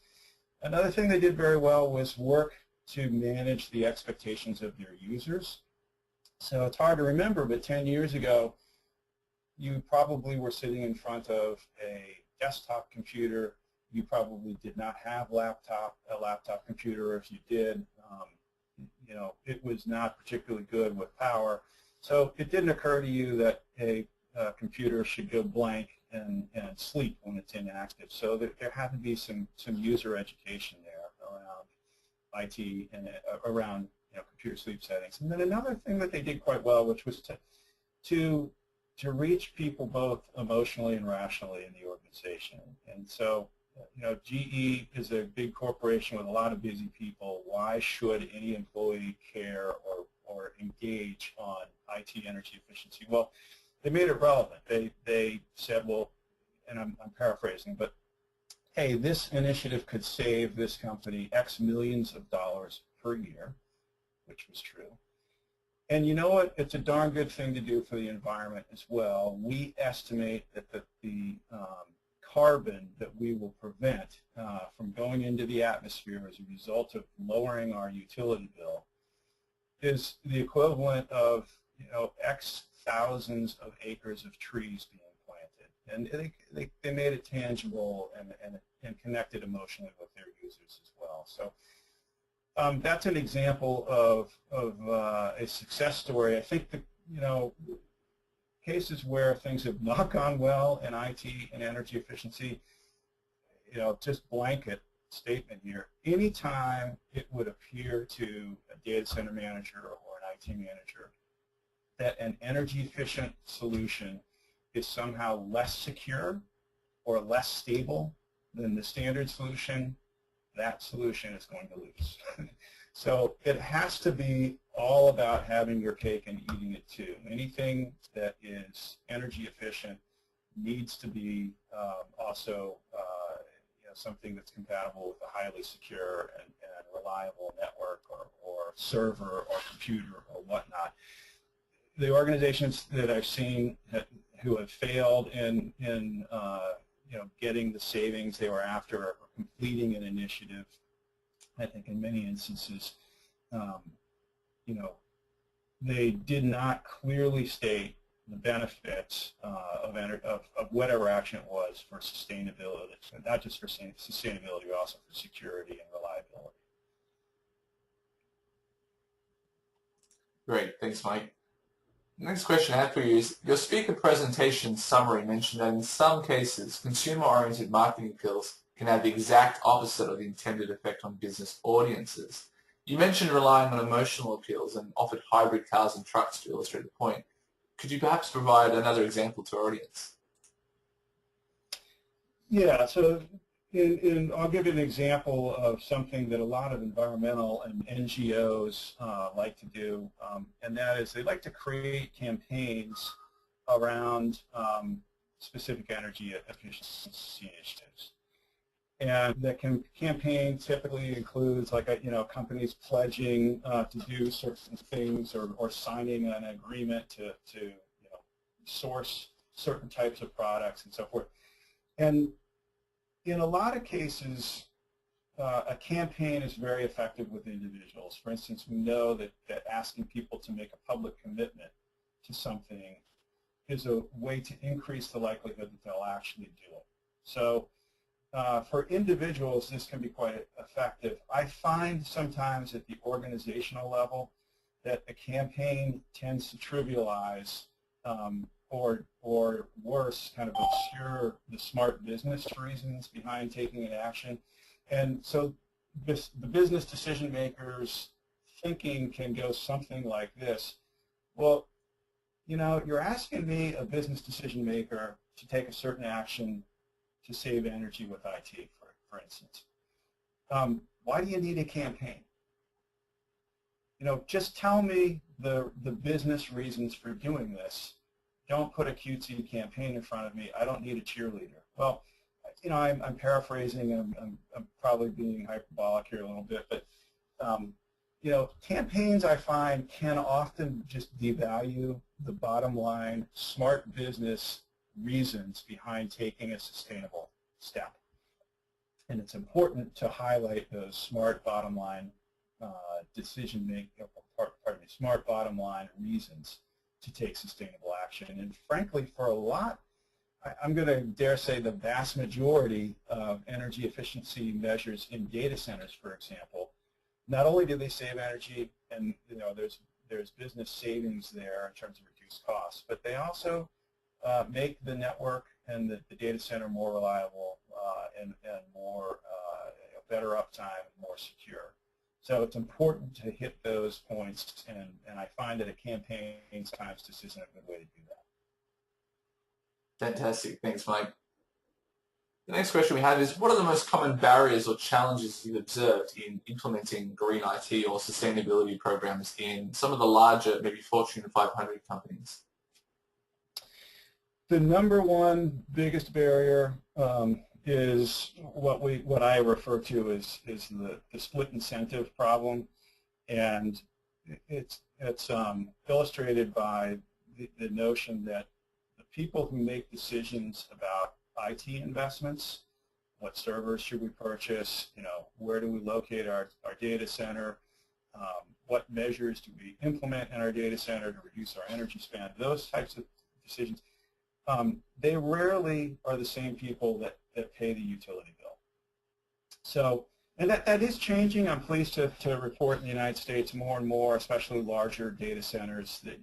Another thing they did very well was work to manage the expectations of their users. So it's hard to remember, but 10 years ago, you probably were sitting in front of a desktop computer. You probably did not have a laptop computer, or if you did, it was not particularly good with power. So it didn't occur to you that a computer should go blank and sleep when it's inactive. So there had to be some user education there around IT and around computer sleep settings. And then another thing that they did quite well, which was to reach people both emotionally and rationally in the organization. And so, GE is a big corporation with a lot of busy people. Why should any employee care or engage on IT energy efficiency? Well, they made it relevant. They said, well, and I'm paraphrasing, but hey, this initiative could save this company X millions of dollars per year, which was true. And you know what? It's a darn good thing to do for the environment as well. We estimate that the carbon that we will prevent from going into the atmosphere as a result of lowering our utility bill is the equivalent of X thousands of acres of trees being planted. And they made it tangible and connected emotionally with their users as well. So that's an example of a success story. I think that, cases where things have not gone well in IT and energy efficiency, just blanket statement here. Anytime it would appear to a data center manager or an IT manager that an energy efficient solution is somehow less secure or less stable than the standard solution, that solution is going to lose. So it has to be all about having your cake and eating it too. Anything that is energy efficient needs to be also something that's compatible with a highly secure and reliable network or server or computer or whatnot. The organizations that I've seen who have failed in getting the savings they were after or completing an initiative, I think in many instances, they did not clearly state the benefits of whatever action it was for sustainability, not just for sustainability, but also for security and reliability. Great, thanks, Mike. Next question I have for you is, your speaker presentation summary mentioned that in some cases, consumer-oriented marketing appeals can have the exact opposite of the intended effect on business audiences. You mentioned relying on emotional appeals and offered hybrid cars and trucks to illustrate the point. Could you perhaps provide another example to our audience? Yeah, so I'll give you an example of something that a lot of environmental and NGOs like to do, and that is they like to create campaigns around specific energy efficiency initiatives. And that campaign typically includes, like, companies pledging to do certain things or signing an agreement to source certain types of products and so forth. And in a lot of cases, a campaign is very effective with individuals. For instance, we know that asking people to make a public commitment to something is a way to increase the likelihood that they'll actually do it. So for individuals, this can be quite effective. I find sometimes at the organizational level that a campaign tends to trivialize or worse, kind of obscure the smart business reasons behind taking an action. And so the business decision makers' thinking can go something like this. Well, you're asking me, a business decision maker, to take a certain action to save energy with IT, for instance. Why do you need a campaign? Just tell me the business reasons for doing this. Don't put a cutesy campaign in front of me. I don't need a cheerleader. Well, I'm paraphrasing. I'm probably being hyperbolic here a little bit, but campaigns, I find, can often just devalue the bottom line, smart business reasons behind taking a sustainable step. And it's important to highlight those smart bottom line smart bottom line reasons to take sustainable action. And frankly, for a lot, I'm going to dare say the vast majority of energy efficiency measures in data centers, for example, not only do they save energy and there's business savings there in terms of reduced costs, but they also make the network and the data center more reliable and more better uptime and more secure. So it's important to hit those points, and I find that a campaign sometimes just isn't a good way to do that. Fantastic. Thanks, Mike. The next question we have is, what are the most common barriers or challenges you've observed in implementing green IT or sustainability programs in some of the larger, maybe Fortune 500 companies? The number one biggest barrier is what I refer to as the split incentive problem, and it's illustrated by the notion that the people who make decisions about IT investments, what servers should we purchase, where do we locate our data center, what measures do we implement in our data center to reduce our energy spend, those types of decisions, they rarely are the same people that pay the utility bill. So, and that is changing. I'm pleased to report in the United States more and more, especially larger data centers, that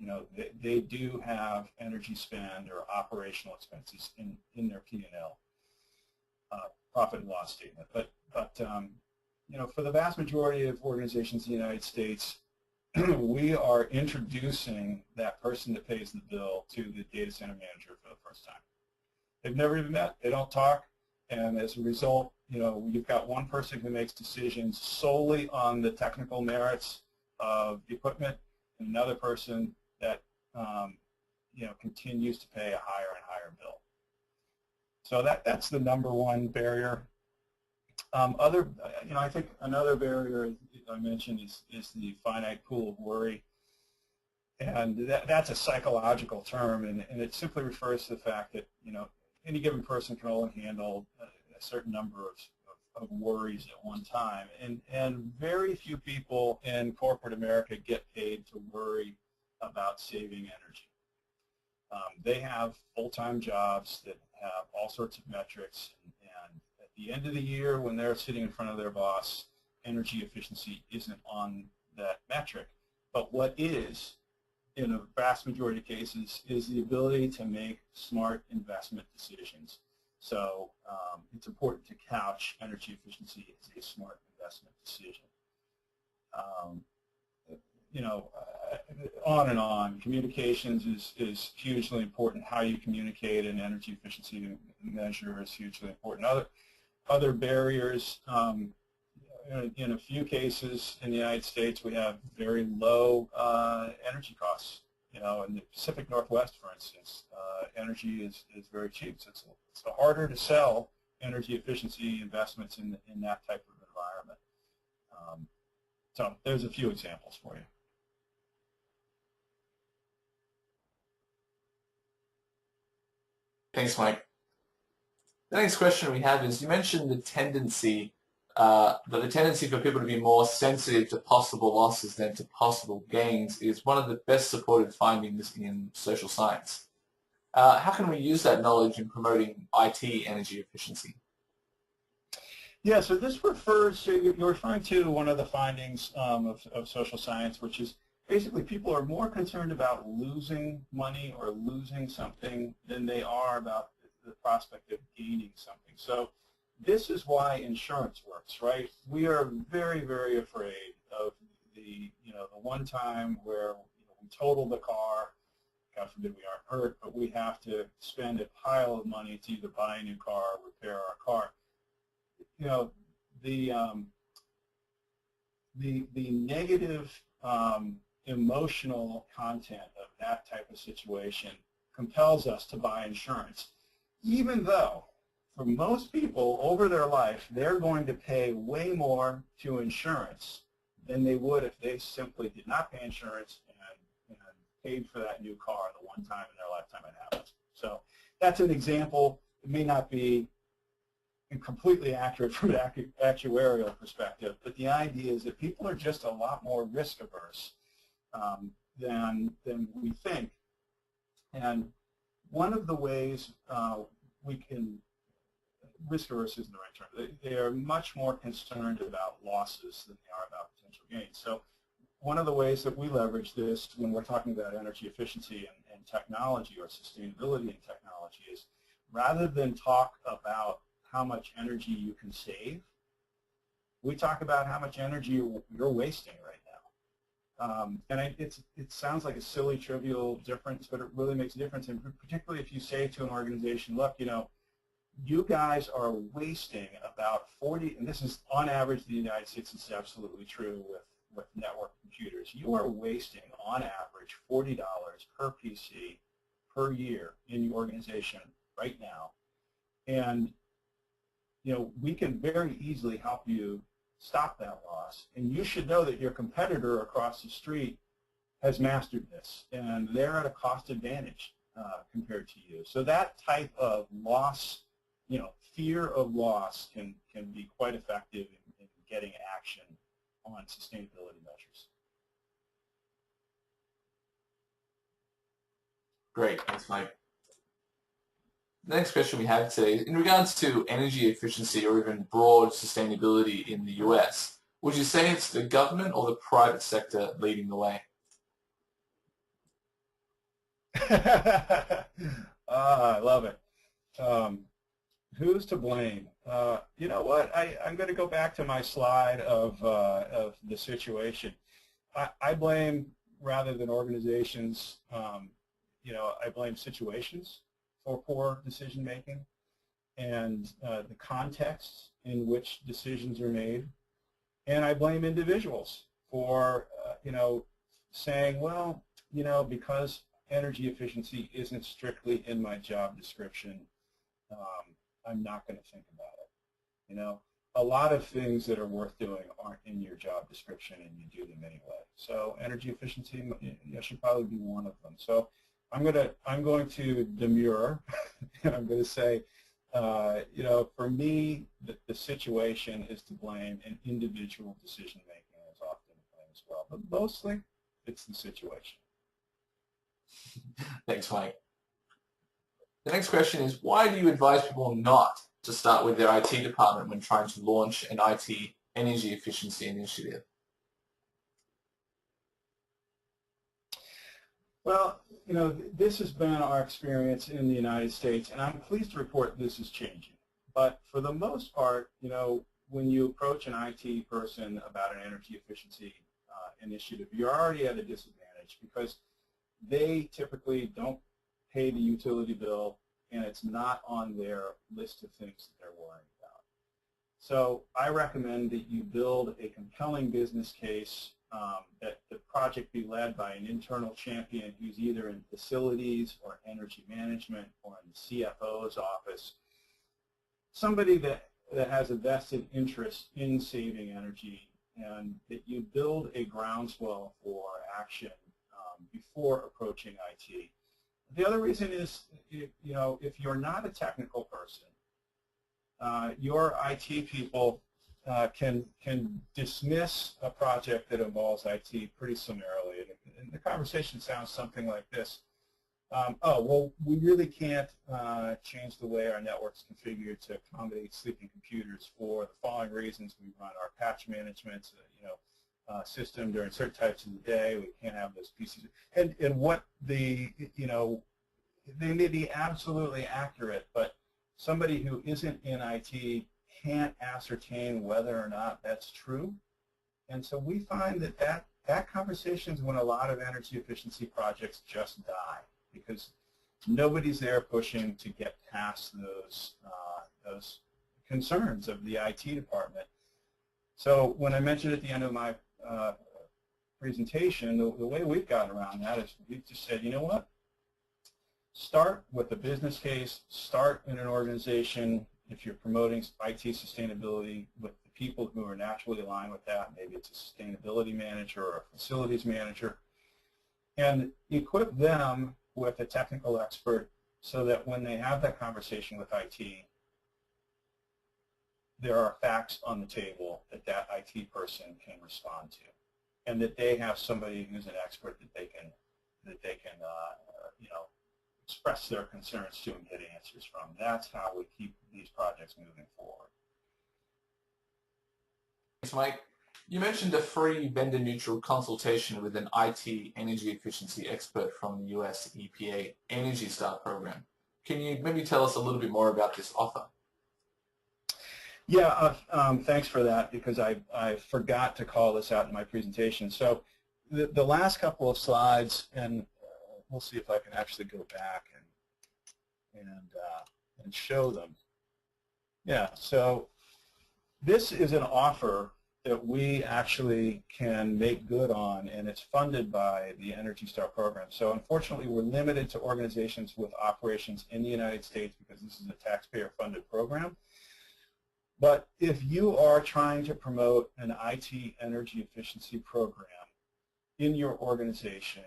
they do have energy spend or operational expenses in their P&L, profit and loss statement. But for the vast majority of organizations in the United States, we are introducing that person that pays the bill to the data center manager for the first time. They've never even met. They don't talk. And as a result, you've got one person who makes decisions solely on the technical merits of the equipment, and another person that continues to pay a higher and higher bill. So that's the number one barrier. I think another barrier I mentioned is the finite pool of worry. And that's a psychological term, and it simply refers to the fact that, any given person can only handle a certain number of worries at one time. And very few people in corporate America get paid to worry about saving energy. They have full-time jobs that have all sorts of metrics, and at the end of the year when they're sitting in front of their boss, energy efficiency isn't on that metric. But what is, in a vast majority of cases, is the ability to make smart investment decisions. So it's important to couch energy efficiency as a smart investment decision. On and on. Communications is hugely important. How you communicate an energy efficiency measure is hugely important. Other barriers, in a few cases in the United States, we have very low energy costs. In the Pacific Northwest, for instance, energy is very cheap. So it's harder to sell energy efficiency investments in that type of environment. So there's a few examples for you. Thanks, Mike. The next question we have is, you mentioned the tendency for people to be more sensitive to possible losses than to possible gains is one of the best supported findings in social science. How can we use that knowledge in promoting IT energy efficiency? Yeah, so this refers to, you're referring to one of the findings of social science, which is basically people are more concerned about losing money or losing something than they are about the prospect of gaining something. So this is why insurance works, right? We are very, very afraid of the one time where we total the car. God forbid we aren't hurt, but we have to spend a pile of money to either buy a new car or repair our car. The negative emotional content of that type of situation compels us to buy insurance, even though for most people over their life, they're going to pay way more to insurance than they would if they simply did not pay insurance and paid for that new car the one time in their lifetime it happens. So that's an example. It may not be completely accurate from an actuarial perspective, but the idea is that people are just a lot more risk averse than we think. And one of the ways we can, risk averse isn't the right term, they are much more concerned about losses than they are about potential gains. So one of the ways that we leverage this when we're talking about energy efficiency and technology or sustainability in technology is, rather than talk about how much energy you can save, we talk about how much energy you're wasting right now. And it sounds like a silly, trivial difference, but it really makes a difference, and particularly if you say to an organization, look, you guys are wasting about 40, and this is on average in the United States, it's absolutely true with network computers. You are wasting on average $40 per PC per year in your organization right now. And we can very easily help you stop that loss. And you should know that your competitor across the street has mastered this, and they're at a cost advantage compared to you. So that type of loss, fear of loss can be quite effective in getting action on sustainability measures. Great, thanks, Mike. The next question we have today is in regards to energy efficiency or even broad sustainability in the US. Would you say it's the government or the private sector leading the way? I love it. Who's to blame? You know what? I'm going to go back to my slide of the situation. I blame, rather than organizations, I blame situations for poor decision making and the context in which decisions are made. And I blame individuals for, saying, well, because energy efficiency isn't strictly in my job description, I'm not going to think about it. a lot of things that are worth doing aren't in your job description, and you do them anyway. So energy efficiency should probably be one of them. So I'm going to demur, and I'm going to say, for me, the situation is to blame, and individual decision making is often to blame as well. But mostly, it's the situation. Thanks, Mike. The next question is, why do you advise people not to start with their IT department when trying to launch an IT energy efficiency initiative? Well, this has been our experience in the United States, and I'm pleased to report this is changing. But for the most part, when you approach an IT person about an energy efficiency initiative, you're already at a disadvantage because they typically don't pay the utility bill, and it's not on their list of things that they're worrying about. So I recommend that you build a compelling business case, that the project be led by an internal champion who's either in facilities or energy management or in the CFO's office, somebody that has a vested interest in saving energy, and that you build a groundswell for action before approaching IT. The other reason is, if you're not a technical person, your IT people can dismiss a project that involves IT pretty summarily. And the conversation sounds something like this. Oh, well, we really can't change the way our network's configured to accommodate sleeping computers for the following reasons. We run our patch management system during certain types of the day. We can't have those PCs. And what they may be absolutely accurate, but somebody who isn't in IT can't ascertain whether or not that's true. And so we find that conversation is when a lot of energy efficiency projects just die, because nobody's there pushing to get past those concerns of the IT department. So when I mentioned at the end of my presentation, the way we've gotten around that is we've just said, you know what? Start with a business case, start in an organization if you're promoting IT sustainability with the people who are naturally aligned with that. Maybe it's a sustainability manager or a facilities manager, and equip them with a technical expert so that when they have that conversation with IT, there are facts on the table that IT person can respond to, and that they have somebody who's an expert that they can express their concerns to and get answers from. That's how we keep these projects moving forward. Thanks, Mike. You mentioned a free vendor-neutral consultation with an IT energy efficiency expert from the US EPA Energy Star program. Can you maybe tell us a little bit more about this offer? Yeah, thanks for that, because I forgot to call this out in my presentation. So the last couple of slides, and we'll see if I can actually go back and show them. Yeah, so this is an offer that we actually can make good on, and it's funded by the Energy Star program. So unfortunately, we're limited to organizations with operations in the United States because this is a taxpayer-funded program. But if you are trying to promote an IT energy efficiency program in your organization,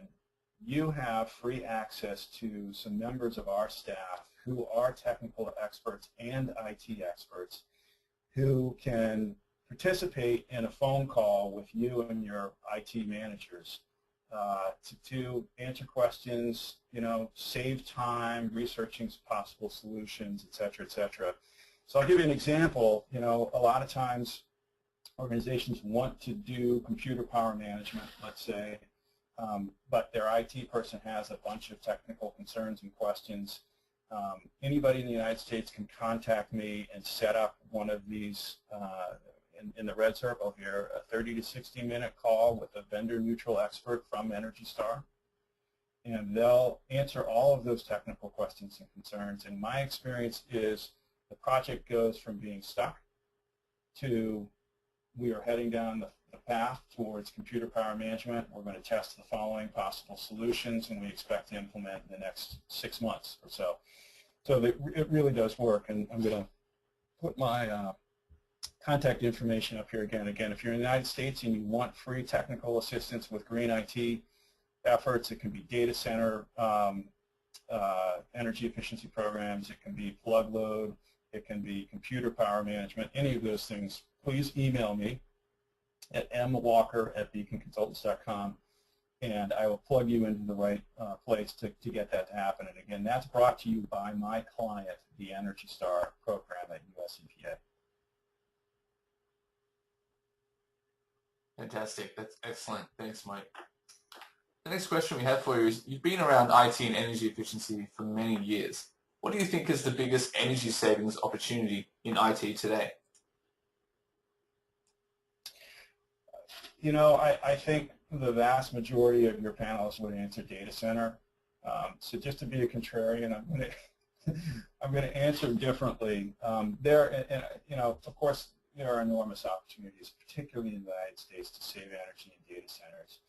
you have free access to some members of our staff who are technical experts and IT experts who can participate in a phone call with you and your IT managers to answer questions, save time, researching possible solutions, et cetera, et cetera. So I'll give you an example. A lot of times organizations want to do computer power management, let's say, but their IT person has a bunch of technical concerns and questions. Anybody in the United States can contact me and set up one of these in the red circle here, a 30 to 60 minute call with a vendor-neutral expert from Energy Star. And they'll answer all of those technical questions and concerns. And my experience is the project goes from being stuck to we are heading down the path towards computer power management. We're going to test the following possible solutions, and we expect to implement in the next 6 months or so. So it really does work, and I'm going to put my contact information up here again. Again, if you're in the United States and you want free technical assistance with green IT efforts, it can be data center energy efficiency programs, it can be plug load, it can be computer power management, any of those things. Please email me at mwalker@beaconconsultants.com, and I will plug you into the right place to get that to happen. And again, that's brought to you by my client, the Energy Star program at US EPA. Fantastic. That's excellent. Thanks, Mike. The next question we have for you is, you've been around IT and energy efficiency for many years. What do you think is the biggest energy savings opportunity in IT today? You know, I think the vast majority of your panelists would answer data center. So just to be a contrarian, I'm going to answer differently. You know, of course, there are enormous opportunities, particularly in the United States, to save energy in data centers.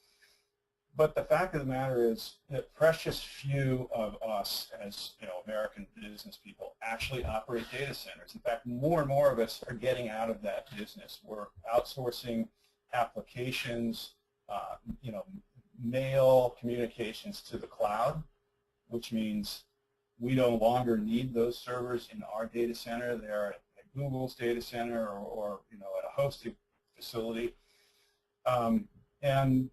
But the fact of the matter is that precious few of us as, you know, American business people actually operate data centers. In fact, more and more of us are getting out of that business. We're outsourcing applications, you know, mail communications to the cloud, which means we no longer need those servers in our data center. They're at Google's data center or you know, at a hosting facility. And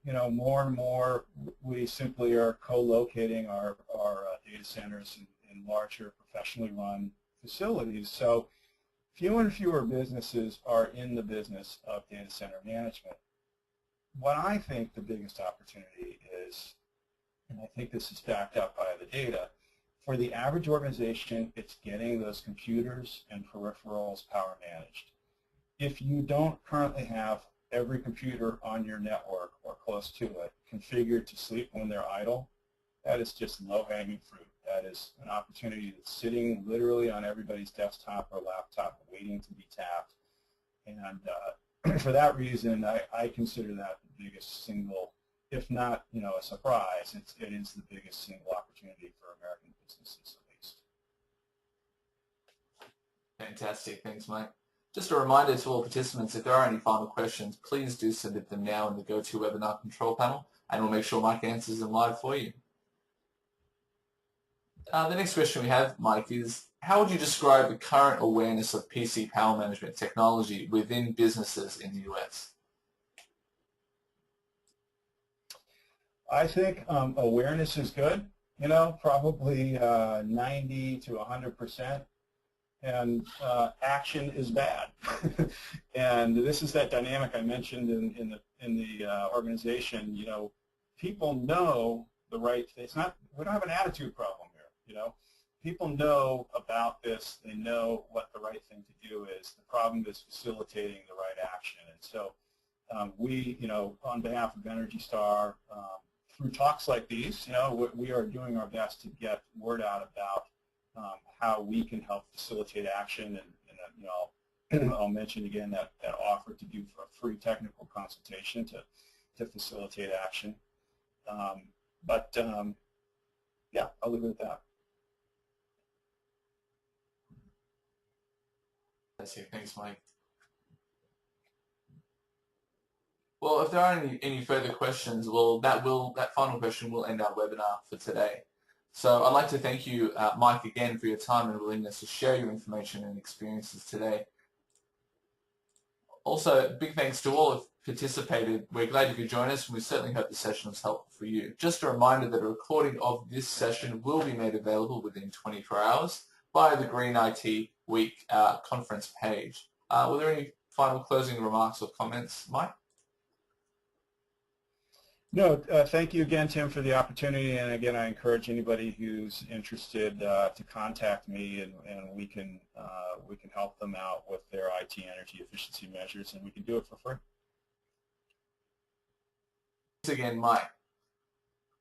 you know, more and more we simply are co-locating our data centers in larger professionally run facilities. So fewer and fewer businesses are in the business of data center management. What I think the biggest opportunity is, and I think this is backed up by the data, for the average organization, it's getting those computers and peripherals power managed. If you don't currently have every computer on your network or close to it configured to sleep when they're idle, that is just low-hanging fruit. That is an opportunity that's sitting literally on everybody's desktop or laptop waiting to be tapped. And for that reason, I consider that the biggest single, if not, you know, a surprise, it is the biggest single opportunity for American businesses at least. Fantastic. Thanks, Mike. Just a reminder to all participants, if there are any final questions, please do submit them now in the GoToWebinar control panel, and we'll make sure Mike answers them live for you. The next question we have, Mike, is how would you describe the current awareness of PC power management technology within businesses in the US? I think awareness is good, you know, probably 90 to 100%. And action is bad. And this is that dynamic I mentioned in the organization. You know, people know the right thing. It's not, we don't have an attitude problem here. You know, people know about this. They know what the right thing to do is. The problem is facilitating the right action. And so we, you know, on behalf of Energy Star, through talks like these, you know, we are doing our best to get word out about how we can help facilitate action, and you know, I'll mention again that offer to do for a free technical consultation to facilitate action. Yeah, I'll leave it at that. That's it. Thanks, Mike. Well, if there are any further questions, well, that final question will end our webinar for today. So I'd like to thank you, Mike, again for your time and willingness to share your information and experiences today. Also, big thanks to all who participated. We're glad you could join us, and we certainly hope the session was helpful for you. Just a reminder that a recording of this session will be made available within 24 hours via the Green IT Week conference page. Were there any final closing remarks or comments, Mike? No, thank you again, Tim, for the opportunity. And again, I encourage anybody who's interested to contact me, and we can help them out with their IT energy efficiency measures, and we can do it for free. Thanks again, Mike.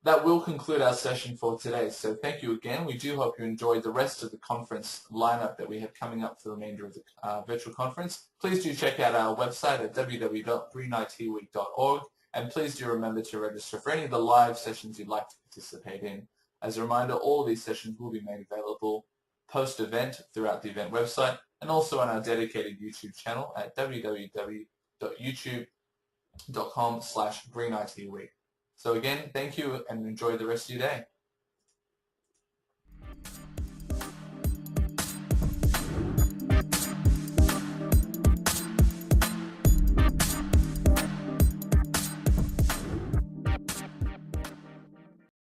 That will conclude our session for today. So thank you again. We do hope you enjoyed the rest of the conference lineup that we have coming up for the remainder of the virtual conference. Please do check out our website at www.greenitweek.org. And please do remember to register for any of the live sessions you'd like to participate in. As a reminder, all of these sessions will be made available post-event throughout the event website, and also on our dedicated YouTube channel at www.youtube.com/greenitweek. So again, thank you and enjoy the rest of your day.